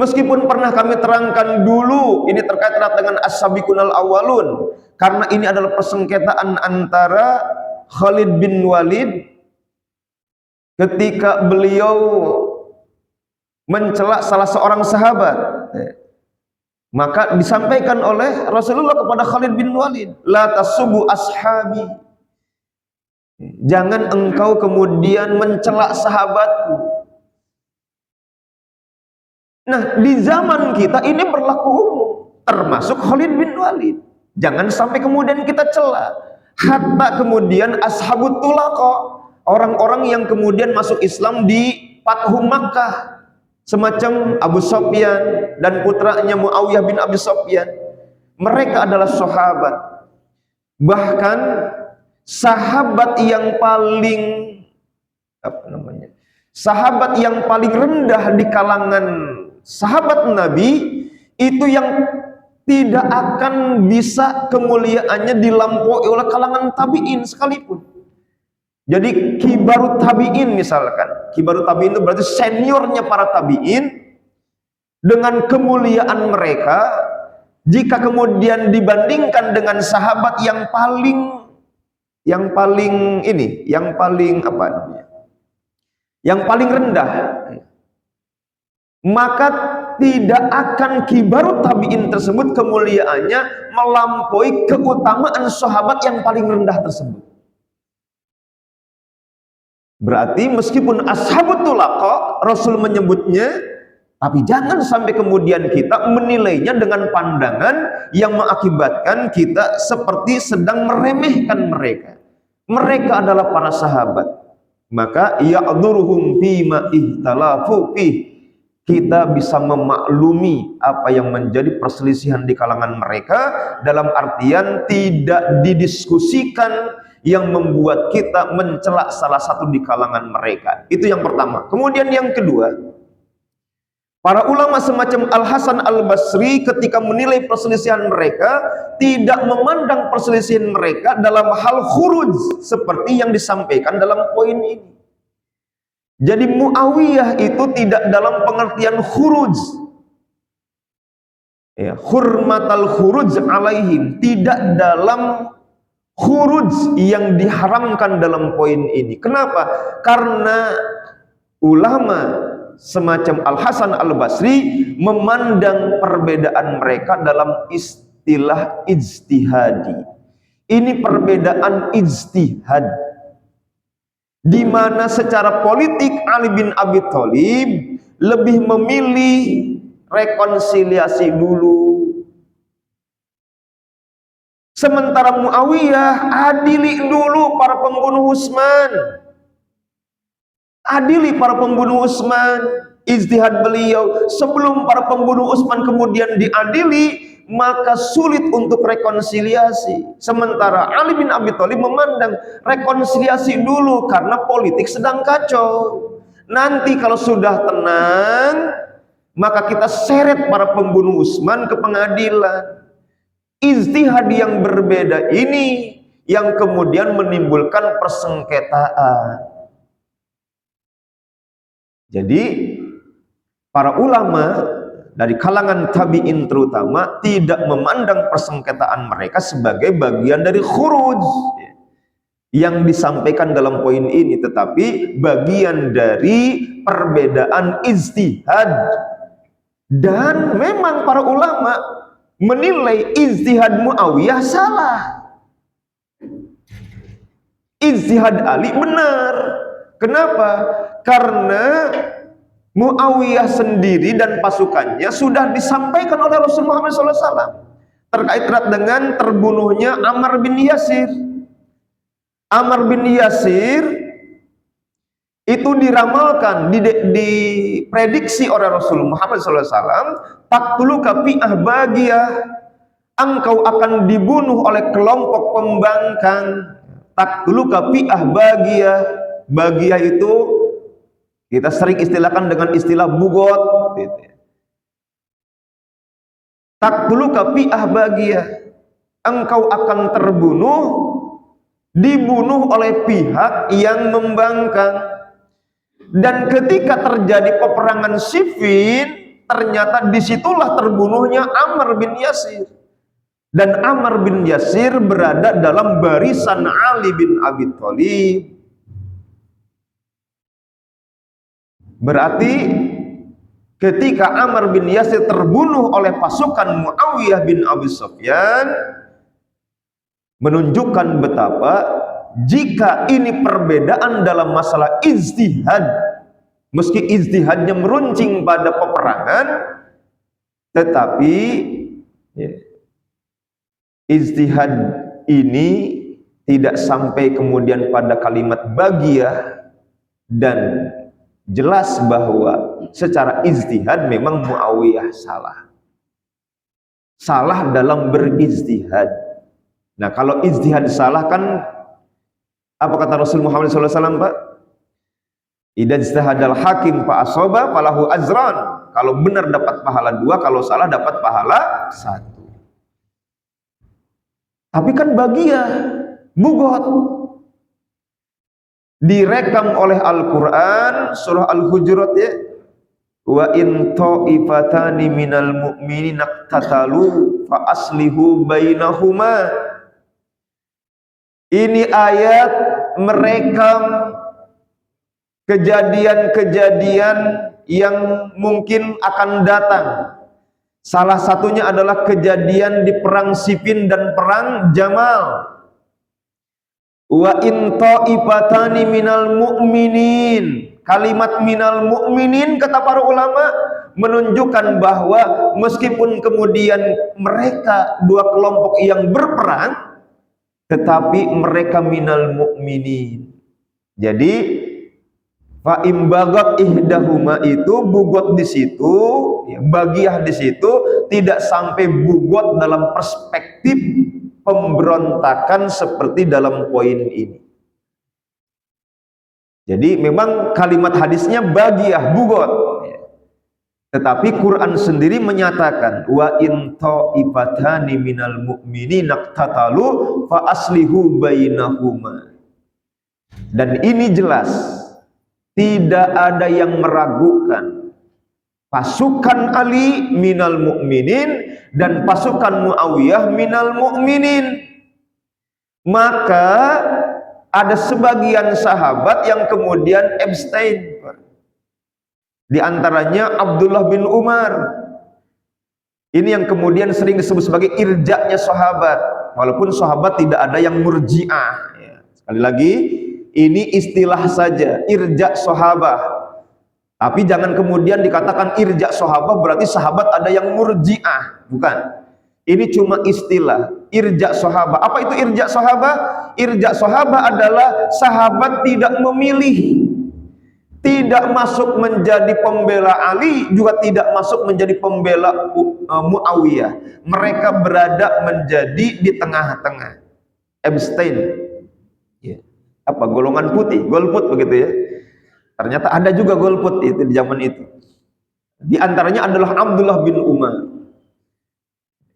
Meskipun pernah kami terangkan dulu, ini terkait erat dengan as-sabiqunal awwalun, karena ini adalah persengketaan antara Khalid bin Walid ketika beliau mencela salah seorang sahabat. Maka disampaikan oleh Rasulullah kepada Khalid bin Walid, la tasubbu ashabi, Jangan engkau kemudian mencela sahabatku. Nah, di zaman kita ini berlaku umum, termasuk Khalid bin Walid. Jangan sampai kemudian kita cela. Hatta kemudian ashabut tulaqa, orang-orang yang kemudian masuk Islam di Fathu Makkah, semacam Abu Sufyan dan putranya Muawiyah bin Abi Sufyan. Mereka adalah sahabat. Bahkan sahabat yang paling sahabat yang paling rendah di kalangan sahabat Nabi itu yang tidak akan bisa kemuliaannya dilampaui oleh kalangan tabi'in sekalipun. Jadi kibarut tabi'in misalkan, kibarut tabi'in itu berarti seniornya para tabi'in, dengan kemuliaan mereka jika kemudian dibandingkan dengan sahabat yang paling rendah, maka tidak akan kibarut tabi'in tersebut kemuliaannya melampaui keutamaan sahabat yang paling rendah tersebut. Berarti meskipun ashabut tulaqa Rasul menyebutnya, tapi jangan sampai kemudian kita menilainya dengan pandangan yang mengakibatkan kita seperti sedang meremehkan mereka. Mereka adalah para sahabat. Maka ya'dhuruhum fima ihtalafu fih. Kita bisa memaklumi apa yang menjadi perselisihan di kalangan mereka, dalam artian tidak didiskusikan yang membuat kita mencela salah satu di kalangan mereka. Itu yang pertama. Kemudian yang kedua, para ulama semacam Al-Hasan Al-Basri ketika menilai perselisihan mereka tidak memandang perselisihan mereka dalam hal khuruj seperti yang disampaikan dalam poin ini. Jadi Muawiyah itu tidak dalam pengertian khuruj, ya, hurmatal khuruj alaihim, tidak dalam khuruj yang diharamkan dalam poin ini. Kenapa? Karena ulama semacam Al-Hasan Al-Basri memandang perbedaan mereka dalam istilah ijtihadi. Ini perbedaan ijtihad, di mana secara politik Ali bin Abi Thalib lebih memilih rekonsiliasi dulu, sementara Muawiyah adili dulu para pembunuh Utsman. Adili para pembunuh Utsman, ijtihad beliau. Sebelum para pembunuh Utsman kemudian diadili, maka sulit untuk rekonsiliasi. Sementara Ali bin Abi Thalib memandang rekonsiliasi dulu karena politik sedang kacau. Nanti kalau sudah tenang, maka kita seret para pembunuh Utsman ke pengadilan. Ijtihad yang berbeda ini yang kemudian menimbulkan persengketaan. Jadi para ulama dari kalangan tabi'in terutama tidak memandang persengketaan mereka sebagai bagian dari khuruj yang disampaikan dalam poin ini, tetapi bagian dari perbedaan ijtihad. Dan memang para ulama menilai ijtihad Muawiyah salah, ijtihad Ali benar. Kenapa? Karena Muawiyah sendiri dan pasukannya sudah disampaikan oleh Rasulullah SAW terkait dengan terbunuhnya Ammar bin Yasir. Ammar bin Yasir itu diramalkan, diprediksi oleh Rasulullah SAW, taqtuluka fi'ah bagiyah, engkau akan dibunuh oleh kelompok pembangkang. Taqtuluka fi'ah bagiyah, bagiyah itu kita sering istilahkan dengan istilah bugot. Taqtuluka fi'ah bagiyah, engkau akan terbunuh, dibunuh oleh pihak yang membangkang. Dan ketika terjadi peperangan Siffin, ternyata disitulah terbunuhnya Ammar bin Yasir. Dan Ammar bin Yasir berada dalam barisan Ali bin Abi Thalib. Berarti ketika Ammar bin Yasir terbunuh oleh pasukan Muawiyah bin Abi Sufyan, menunjukkan betapa jika ini perbedaan dalam masalah ijtihad, meski ijtihadnya meruncing pada peperangan, tetapi ya, ijtihad ini tidak sampai kemudian pada kalimat bagiyah, dan jelas bahwa secara ijtihad memang Muawiyah salah dalam berijtihad. Nah, kalau ijtihad salah kan apa kata Rasul Muhammad SAW, Pak? Idza ijtahadal hakim fa asaba falahu azran. Kalau benar dapat pahala 2, kalau salah dapat pahala 1. Tapi kan bagiyah, bugot, direkam oleh Al-Quran surah Al-Hujurat ya, wa in ta'ifatani minal mu'minina iqtatalu fa aslihu bainahuma. Ini ayat merekam kejadian-kejadian yang mungkin akan datang. Salah satunya adalah kejadian di perang Siffin dan perang Jamal. Wa in ta'ifatani minal mu'minin. Kalimat minal mu'minin kata para ulama menunjukkan bahwa meskipun kemudian mereka dua kelompok yang berperang, tetapi mereka minal mu'minin. Jadi fa imbagat ihdahuma itu bugot di situ, ya, bagiyah di situ tidak sampai bugot dalam perspektif pemberontakan seperti dalam poin ini. Jadi memang kalimat hadisnya bagiyah, bugot, ya. Tetapi Quran sendiri menyatakan wa in ta'ifatani minal mu'minina iqtatalu fa aslihu bainahuma. Dan ini jelas, tidak ada yang meragukan pasukan Ali minal mu'minin dan pasukan Muawiyah minal mu'minin. Maka ada sebagian sahabat yang kemudian abstain. Di antaranya Abdullah bin Umar. Ini yang kemudian sering disebut sebagai irja'nya sahabat, walaupun sahabat tidak ada yang murji'ah ya. Sekali lagi, ini istilah saja, irja' sahabah. Tapi jangan kemudian dikatakan irja' sahabah berarti sahabat ada yang murji'ah. Bukan. Ini cuma istilah, irja' sahabah. Apa itu irja' sahabah? Irja' sahabah adalah sahabat tidak memilih, tidak masuk menjadi pembela Ali, juga tidak masuk menjadi pembela Muawiyah. Mereka berada menjadi di tengah-tengah, abstain ya. Apa, golongan putih, golput begitu ya. Ternyata ada juga golput itu di zaman itu. Di antaranya adalah Abdullah bin Umar.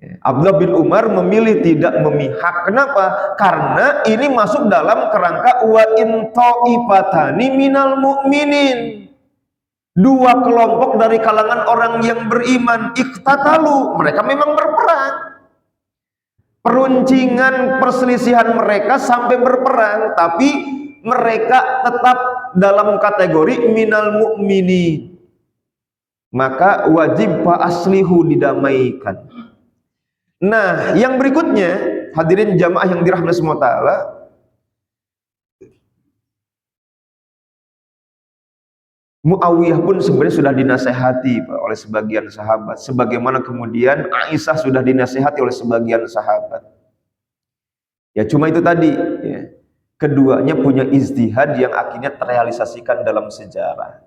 Abdullah bin Umar memilih tidak memihak. Kenapa? Karena ini masuk dalam kerangka wa in ta'ifatani minal mu'minin. Dua kelompok dari kalangan orang yang beriman iqtatalu, mereka memang berperang. Peruncingan perselisihan mereka sampai berperang, tapi mereka tetap dalam kategori minal mu'minin. Maka wajib fa aslihu, didamaikan. Nah, yang berikutnya, hadirin jamaah yang dirahmati Allah Ta'ala, Muawiyah pun sebenarnya sudah dinasehati Pak, oleh sebagian sahabat, sebagaimana kemudian Aisyah sudah dinasehati oleh sebagian sahabat. Ya cuma itu tadi ya. Keduanya punya ijtihad yang akhirnya terrealisasikan dalam sejarah.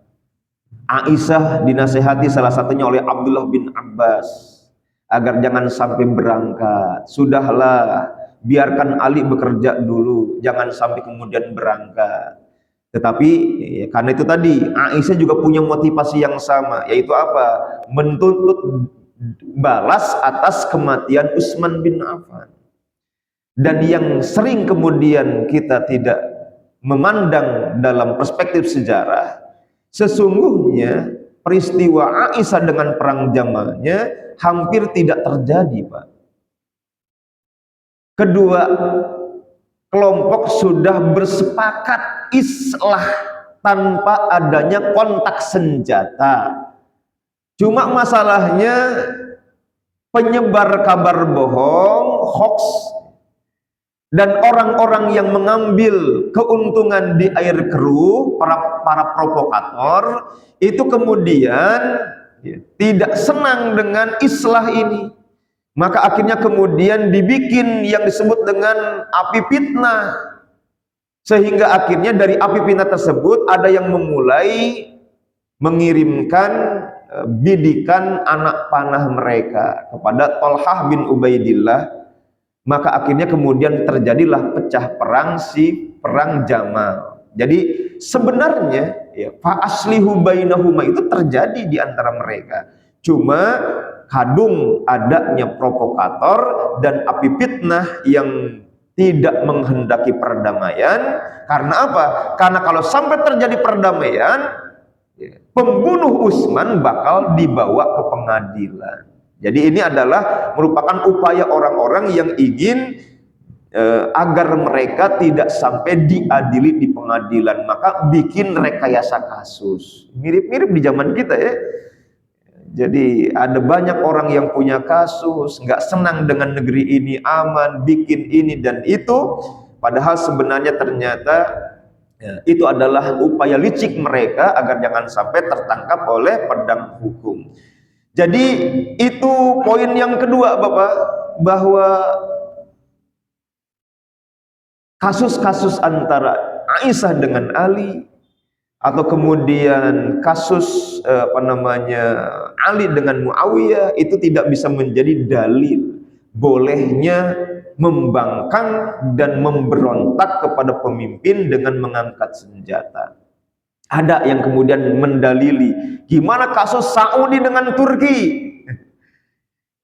Aisyah dinasehati salah satunya oleh Abdullah bin Abbas agar jangan sampai berangkat. Sudahlah, biarkan Ali bekerja dulu, jangan sampai kemudian berangkat. Tetapi ya, karena itu tadi Aisyah juga punya motivasi yang sama, yaitu apa? Menuntut balas atas kematian Utsman bin Affan. Dan yang sering kemudian kita tidak memandang dalam perspektif sejarah, sesungguhnya peristiwa Aisyah dengan perang Jamalnya hampir tidak terjadi, Pak. Kedua kelompok sudah bersepakat islah tanpa adanya kontak senjata. Cuma masalahnya penyebar kabar bohong, hoax, dan orang-orang yang mengambil keuntungan di air keruh, para provokator itu kemudian tidak senang dengan islah ini. Maka akhirnya kemudian dibikin yang disebut dengan api fitnah. Sehingga akhirnya dari api fitnah tersebut ada yang memulai mengirimkan bidikan anak panah mereka kepada Thalhah bin Ubaidillah. Maka akhirnya kemudian terjadilah pecah perang perang Jamal. Jadi sebenarnya fa aslihu bainahuma itu terjadi di antara mereka. Cuma kadung adanya provokator dan api fitnah yang tidak menghendaki perdamaian. Karena apa? Karena kalau sampai terjadi perdamaian, pembunuh Utsman bakal dibawa ke pengadilan. Jadi ini adalah merupakan upaya orang-orang yang ingin agar mereka tidak sampai diadili di pengadilan, maka bikin rekayasa kasus. Mirip-mirip di zaman kita ya. Jadi ada banyak orang yang punya kasus, nggak senang dengan negeri ini aman, bikin ini dan itu, padahal sebenarnya ternyata itu adalah upaya licik mereka agar jangan sampai tertangkap oleh pedang hukum. Jadi itu poin yang kedua Bapak, bahwa kasus-kasus antara Aisyah dengan Ali, atau kemudian kasus Ali dengan Muawiyah, itu tidak bisa menjadi dalil bolehnya membangkang dan memberontak kepada pemimpin dengan mengangkat senjata. Ada yang kemudian mendalili, gimana kasus Saudi dengan Turki?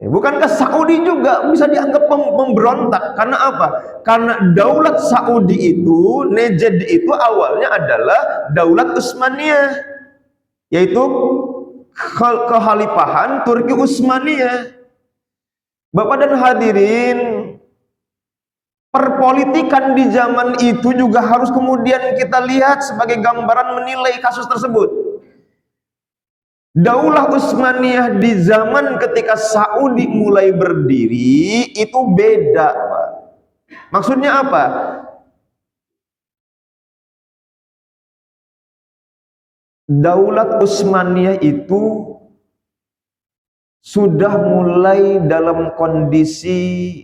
Bukankah Saudi juga bisa dianggap memberontak? Karena apa? Karena daulat Saudi itu, Najd itu awalnya adalah daulat Utsmaniyah, yaitu kekhalifahan Turki Utsmaniyah. Bapak dan hadirin, perpolitikan di zaman itu juga harus kemudian kita lihat sebagai gambaran menilai kasus tersebut. Daulah Utsmaniyah di zaman ketika Saudi mulai berdiri itu beda, Pak. Maksudnya apa? Daulat Utsmaniyah itu sudah mulai dalam kondisi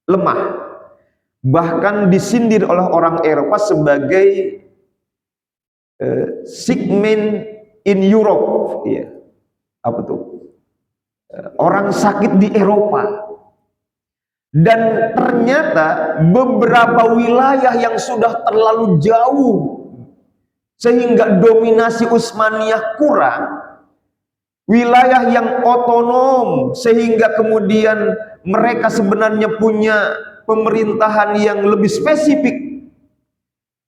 lemah, bahkan disindir oleh orang Eropa sebagai segmen in Europe, ya, apa tuh? Orang sakit di Eropa. Dan ternyata beberapa wilayah yang sudah terlalu jauh sehingga dominasi Utsmaniyah kurang, wilayah yang otonom sehingga kemudian mereka sebenarnya punya pemerintahan yang lebih spesifik,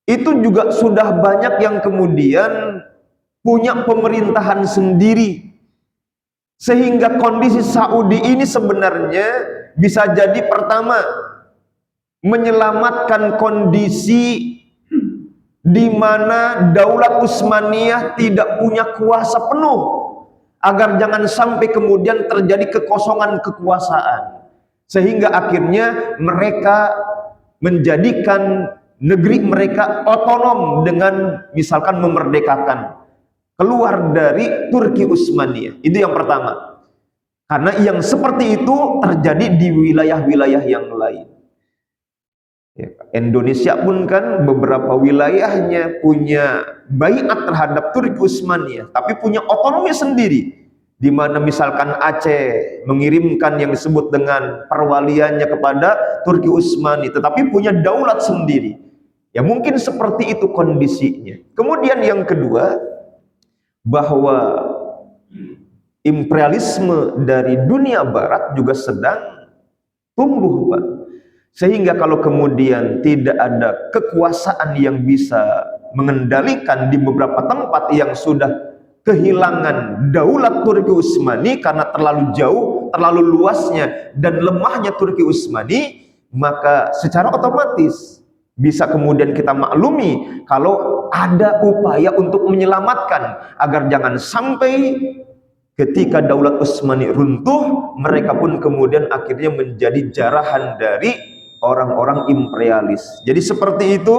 itu juga sudah banyak yang kemudian punya pemerintahan sendiri, sehingga kondisi Saudi ini sebenarnya bisa jadi pertama menyelamatkan kondisi di mana daulat Utsmaniyah tidak punya kuasa penuh, agar jangan sampai kemudian terjadi kekosongan kekuasaan, sehingga akhirnya mereka menjadikan negeri mereka otonom dengan misalkan memerdekakan, keluar dari Turki Utsmaniyah. Itu yang pertama. Karena yang seperti itu terjadi di wilayah-wilayah yang lain. Ya, Indonesia pun kan beberapa wilayahnya punya baiat terhadap Turki Utsmaniyah, tapi punya otonomi sendiri. Di mana misalkan Aceh mengirimkan yang disebut dengan perwaliannya kepada Turki Utsmani, tetapi punya daulat sendiri. Ya mungkin seperti itu kondisinya. Kemudian yang kedua, bahwa imperialisme dari dunia barat juga sedang tumbuh, Pak. Sehingga kalau kemudian tidak ada kekuasaan yang bisa mengendalikan di beberapa tempat yang sudah kehilangan daulat Turki Utsmani karena terlalu jauh, terlalu luasnya dan lemahnya Turki Utsmani, maka secara otomatis bisa kemudian kita maklumi kalau ada upaya untuk menyelamatkan agar jangan sampai ketika daulat Utsmani runtuh, mereka pun kemudian akhirnya menjadi jarahan dari orang-orang imperialis. Jadi seperti itu,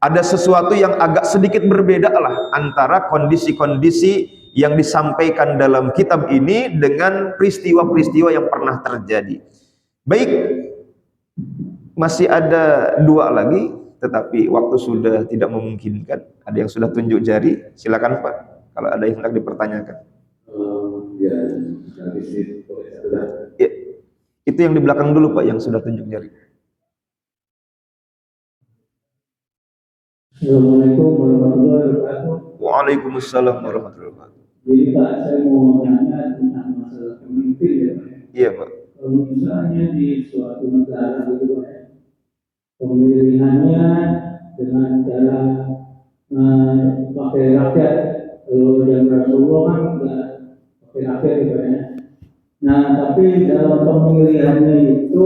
ada sesuatu yang agak sedikit berbeda lah antara kondisi-kondisi yang disampaikan dalam kitab ini dengan peristiwa-peristiwa yang pernah terjadi. Baik, masih ada 2 lagi, tetapi waktu sudah tidak memungkinkan. Ada yang sudah tunjuk jari, silakan Pak, kalau ada yang hendak dipertanyakan. Ya, itu yang di belakang dulu Pak, yang sudah tunjuk jari. Assalamualaikum warahmatullahi wabarakatuh. Waalaikumsalam warahmatullahi wabarakatuh. Jadi Pak, saya mau tanya tentang masalah pemimpin ya Pak. Iya Pak. Kalau misalnya di suatu negara gitu Pak, pemilihannya dengan cara pakai rakyat. Kalau yang Rasulullah kan nggak pakai rakyat gitu ya. Nah, tapi dalam pemilihannya itu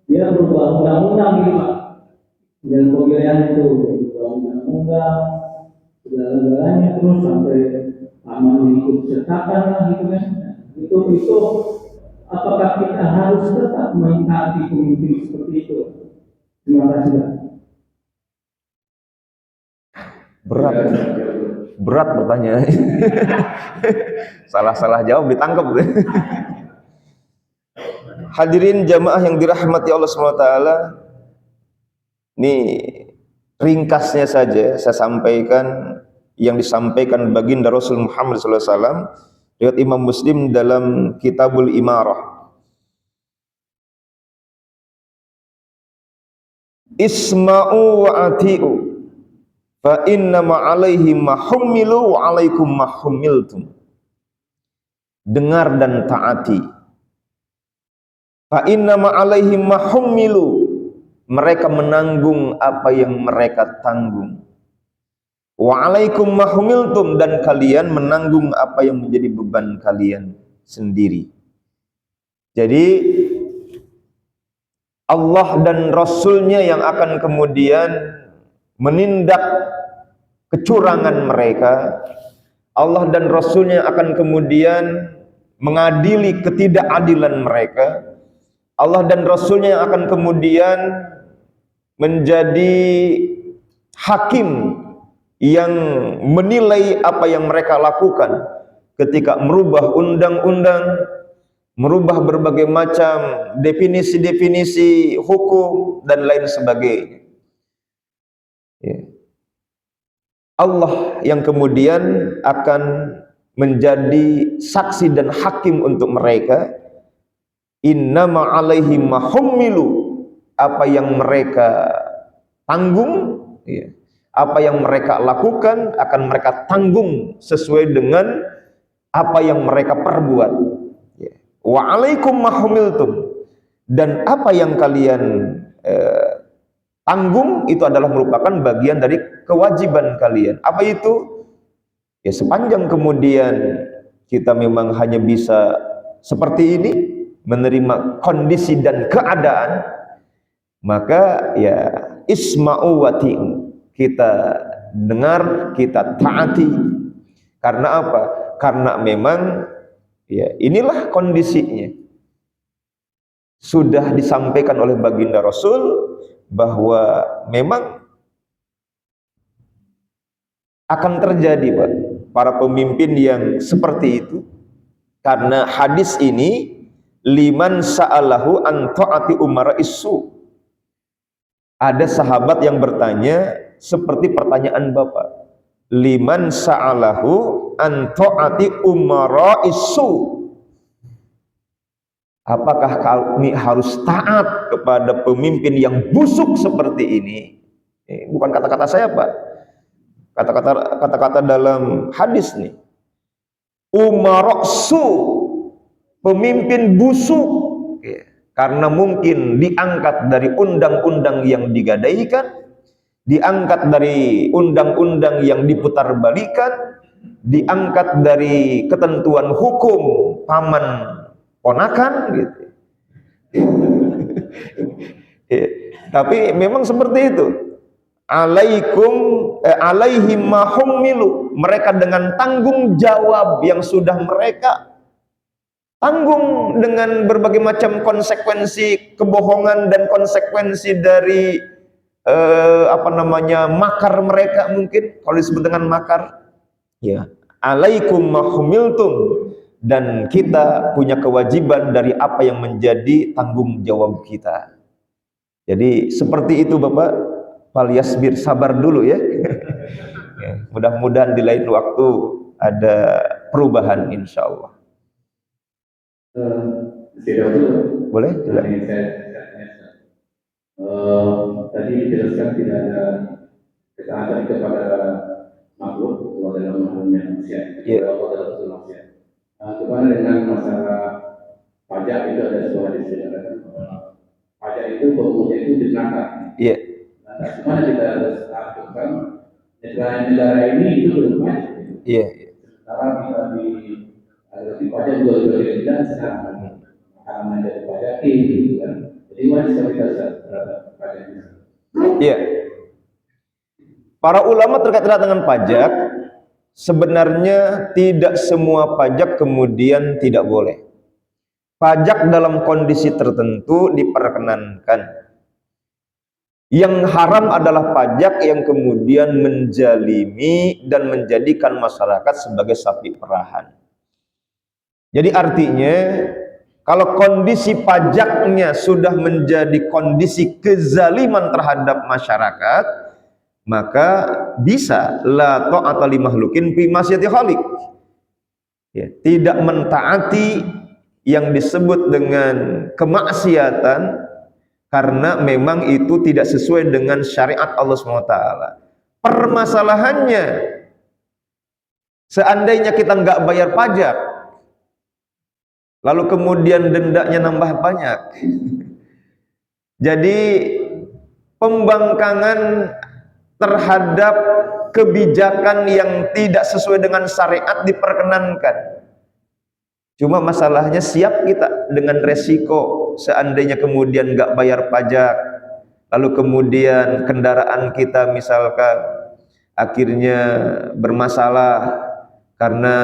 dia berubah undang-undang gitu Pak. Dan pemilihan itu undang-undang segala-galanya terus sampai aman ikut sertakan lah gitu kan. Itu apakah kita harus tetap mengikuti pemimpin seperti itu? Terima kasih Pak. Berat pertanyaan. Salah-salah jawab ditangkap. Hadirin jamaah yang dirahmati Allah SWT, ini ringkasnya saja saya sampaikan yang disampaikan baginda Rasul Muhammad SAW riwayat Imam Muslim dalam Kitabul Imarah. Isma'u wa ati'u fa inna ma'alaihi mahummilu wa alaikum mahummiltum. Dengar dan taati. Fa inna ma'alaihi mahummilu, mereka menanggung apa yang mereka tanggung. Wa alaikum mahumiltum, dan kalian menanggung apa yang menjadi beban kalian sendiri. Jadi Allah dan Rasulnya yang akan kemudian menindak kecurangan mereka. Allah dan Rasulnya akan kemudian mengadili ketidakadilan mereka. Allah dan Rasulnya yang akan kemudian menjadi hakim yang menilai apa yang mereka lakukan ketika merubah undang-undang, merubah berbagai macam definisi-definisi hukum dan lain sebagainya. Ya. Allah yang kemudian akan menjadi saksi dan hakim untuk mereka. Innama alaihim mahummilu, apa yang mereka tanggung, ya, apa yang mereka lakukan akan mereka tanggung sesuai dengan apa yang mereka perbuat. Ya. Wa alaikum mahumiltum, dan apa yang kalian tanggung itu adalah merupakan bagian dari kewajiban kalian. Apa itu? Ya, sepanjang kemudian kita memang hanya bisa seperti ini, menerima kondisi dan keadaan, maka ya isma'u wati'u, kita dengar, kita taati. Karena apa? Karena memang ya inilah kondisinya. Sudah disampaikan oleh baginda Rasul bahwa memang akan terjadi Pak, para pemimpin yang seperti itu. Karena hadis ini, liman sa'alahu an ta'ati umara issu. Ada sahabat yang bertanya seperti pertanyaan Bapak. Liman sa'alahu an ta'ati umara issu. Apakah kami harus taat kepada pemimpin yang busuk seperti ini? Bukan kata-kata saya Pak. Kata-kata dalam hadis nih. Umara su, pemimpin busuk, karena mungkin diangkat dari undang-undang yang digadaikan, diangkat dari undang-undang yang diputarbalikan, diangkat dari ketentuan hukum paman ponakan gitu. Tapi memang seperti itu. Alaihim mahummilu, mereka dengan tanggung jawab yang sudah mereka tanggung dengan berbagai macam konsekuensi kebohongan dan konsekuensi dari makar mereka, mungkin kalau disebut dengan makar. Ya, alaikum mahumiltum, dan kita punya kewajiban dari apa yang menjadi tanggung jawab kita. Jadi seperti itu Bapak, falyasbir, sabar dulu ya. Ya, mudah-mudahan di lain waktu ada perubahan insya Allah. Boleh? Tadi dijelaskan tidak ada ketaatan kepada makhluk dalam hanya manusia, dalam manusia. Kemana dengan masalah pajak, itu ada sebuah disediakan pajak itu baunya itu dikenakan. Iya. Nah, gimana kita harus lakukan negara ini itu belum pajak. Iya. Sekarang kita di pajak juga tidak sekarang karena dari pajak ini kan. Jadi wajib kita terhadap pajak ini. Iya. Para ulama terkait dengan pajak, sebenarnya tidak semua pajak kemudian tidak boleh. Pajak dalam kondisi tertentu diperkenankan. Yang haram adalah pajak yang kemudian menjalimi dan menjadikan masyarakat sebagai sapi perahan. Jadi artinya, kalau kondisi pajaknya sudah menjadi kondisi kezaliman terhadap masyarakat, maka bisa la ta'ata li makhlukin fi masyiyati khaliq. Ya, tidak mentaati yang disebut dengan kemaksiatan karena memang itu tidak sesuai dengan syariat Allah SWT. Permasalahannya, seandainya kita nggak bayar pajak, lalu kemudian dendanya nambah banyak, jadi pembangkangan terhadap kebijakan yang tidak sesuai dengan syariat diperkenankan. Cuma masalahnya siap kita dengan resiko seandainya kemudian nggak bayar pajak, lalu kemudian kendaraan kita misalkan akhirnya bermasalah karena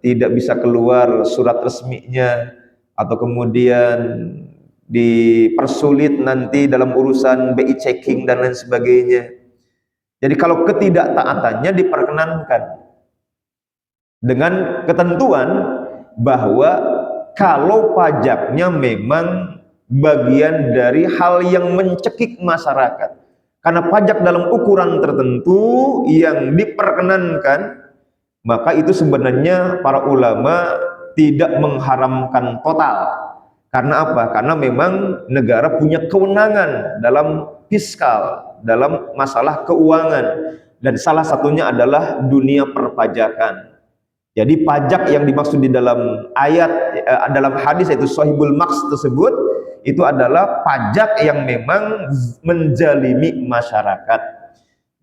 tidak bisa keluar surat resminya, atau kemudian dipersulit nanti dalam urusan BI checking dan lain sebagainya. Jadi kalau ketidaktaatannya diperkenankan dengan ketentuan bahwa kalau pajaknya memang bagian dari hal yang mencekik masyarakat, karena pajak dalam ukuran tertentu yang diperkenankan, maka itu sebenarnya para ulama tidak mengharamkan total. Karena apa? Karena memang negara punya kewenangan dalam fiskal, dalam masalah keuangan, dan salah satunya adalah dunia perpajakan. Jadi pajak yang dimaksud di dalam ayat, dalam hadis yaitu Sahihul Maqs tersebut, itu adalah pajak yang memang menjalimi masyarakat.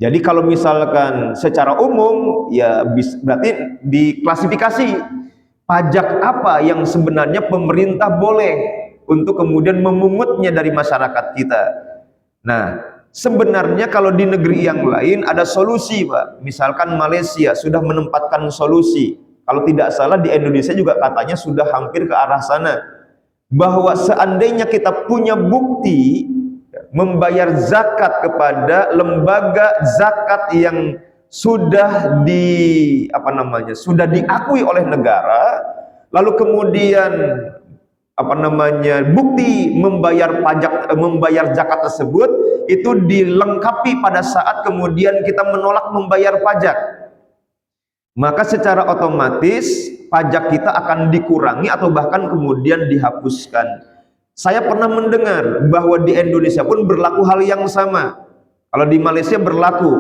Jadi kalau misalkan secara umum, ya berarti diklasifikasi pajak apa yang sebenarnya pemerintah boleh untuk kemudian memungutnya dari masyarakat kita. Nah, sebenarnya kalau di negeri yang lain ada solusi, Pak. Misalkan Malaysia sudah menempatkan solusi. Kalau tidak salah di Indonesia juga katanya sudah hampir ke arah sana. Bahwa seandainya kita punya bukti membayar zakat kepada lembaga zakat yang sudah sudah diakui oleh negara, lalu kemudian bukti membayar zakat tersebut itu dilengkapi pada saat kemudian kita menolak membayar pajak, maka secara otomatis pajak kita akan dikurangi atau bahkan kemudian dihapuskan. Saya pernah mendengar bahwa di Indonesia pun berlaku hal yang sama. Kalau di Malaysia berlaku,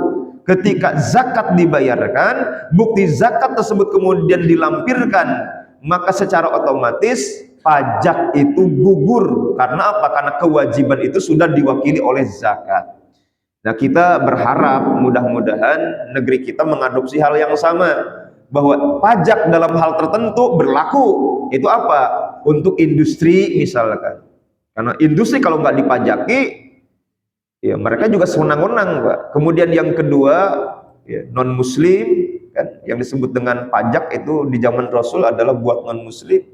ketika zakat dibayarkan, bukti zakat tersebut kemudian dilampirkan, maka secara otomatis pajak itu gugur. Karena apa? Karena kewajiban itu sudah diwakili oleh zakat. Nah, kita berharap mudah-mudahan negeri kita mengadopsi hal yang sama, bahwa pajak dalam hal tertentu berlaku. Itu apa? Untuk industri misalkan. Karena industri kalau nggak dipajaki, ya mereka juga sewenang-wenang, Pak. Kemudian yang kedua, ya, non-muslim, kan, yang disebut dengan pajak itu di zaman Rasul adalah buat non-muslim.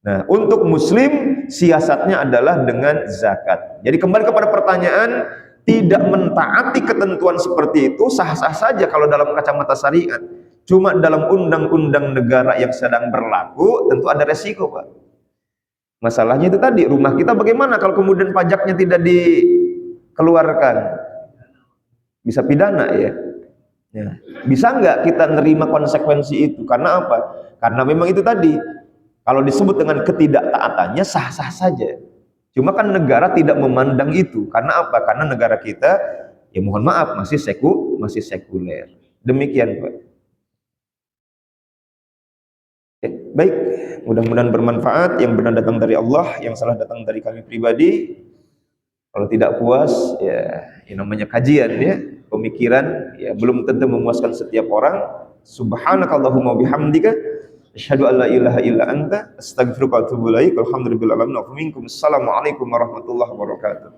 Nah, untuk muslim siasatnya adalah dengan zakat. Jadi kembali kepada pertanyaan, tidak mentaati ketentuan seperti itu sah-sah saja kalau dalam kacamata syariat. Cuma dalam undang-undang negara yang sedang berlaku tentu ada resiko, Pak. Masalahnya itu tadi, rumah kita bagaimana kalau kemudian pajaknya tidak dikeluarkan? Bisa pidana ya. Ya. Bisa nggak kita nerima konsekuensi itu? Karena apa? Karena memang itu tadi, kalau disebut dengan ketidaktaatannya sah-sah saja. Cuma kan negara tidak memandang itu. Karena apa? Karena negara kita, ya mohon maaf, masih sekuler. Demikian, Pak. Ya, baik, mudah-mudahan bermanfaat. Yang benar datang dari Allah, yang salah datang dari kami pribadi. Kalau tidak puas, ya namanya kajian ya, pemikiran, ya belum tentu memuaskan setiap orang. Subhanakallahumma bihamdika asyhadu an la ilaha illa anta astaghfiruka wa atubu ilaik. Alhamdulillahirabbil alamin. Assalamualaikum warahmatullahi wabarakatuh.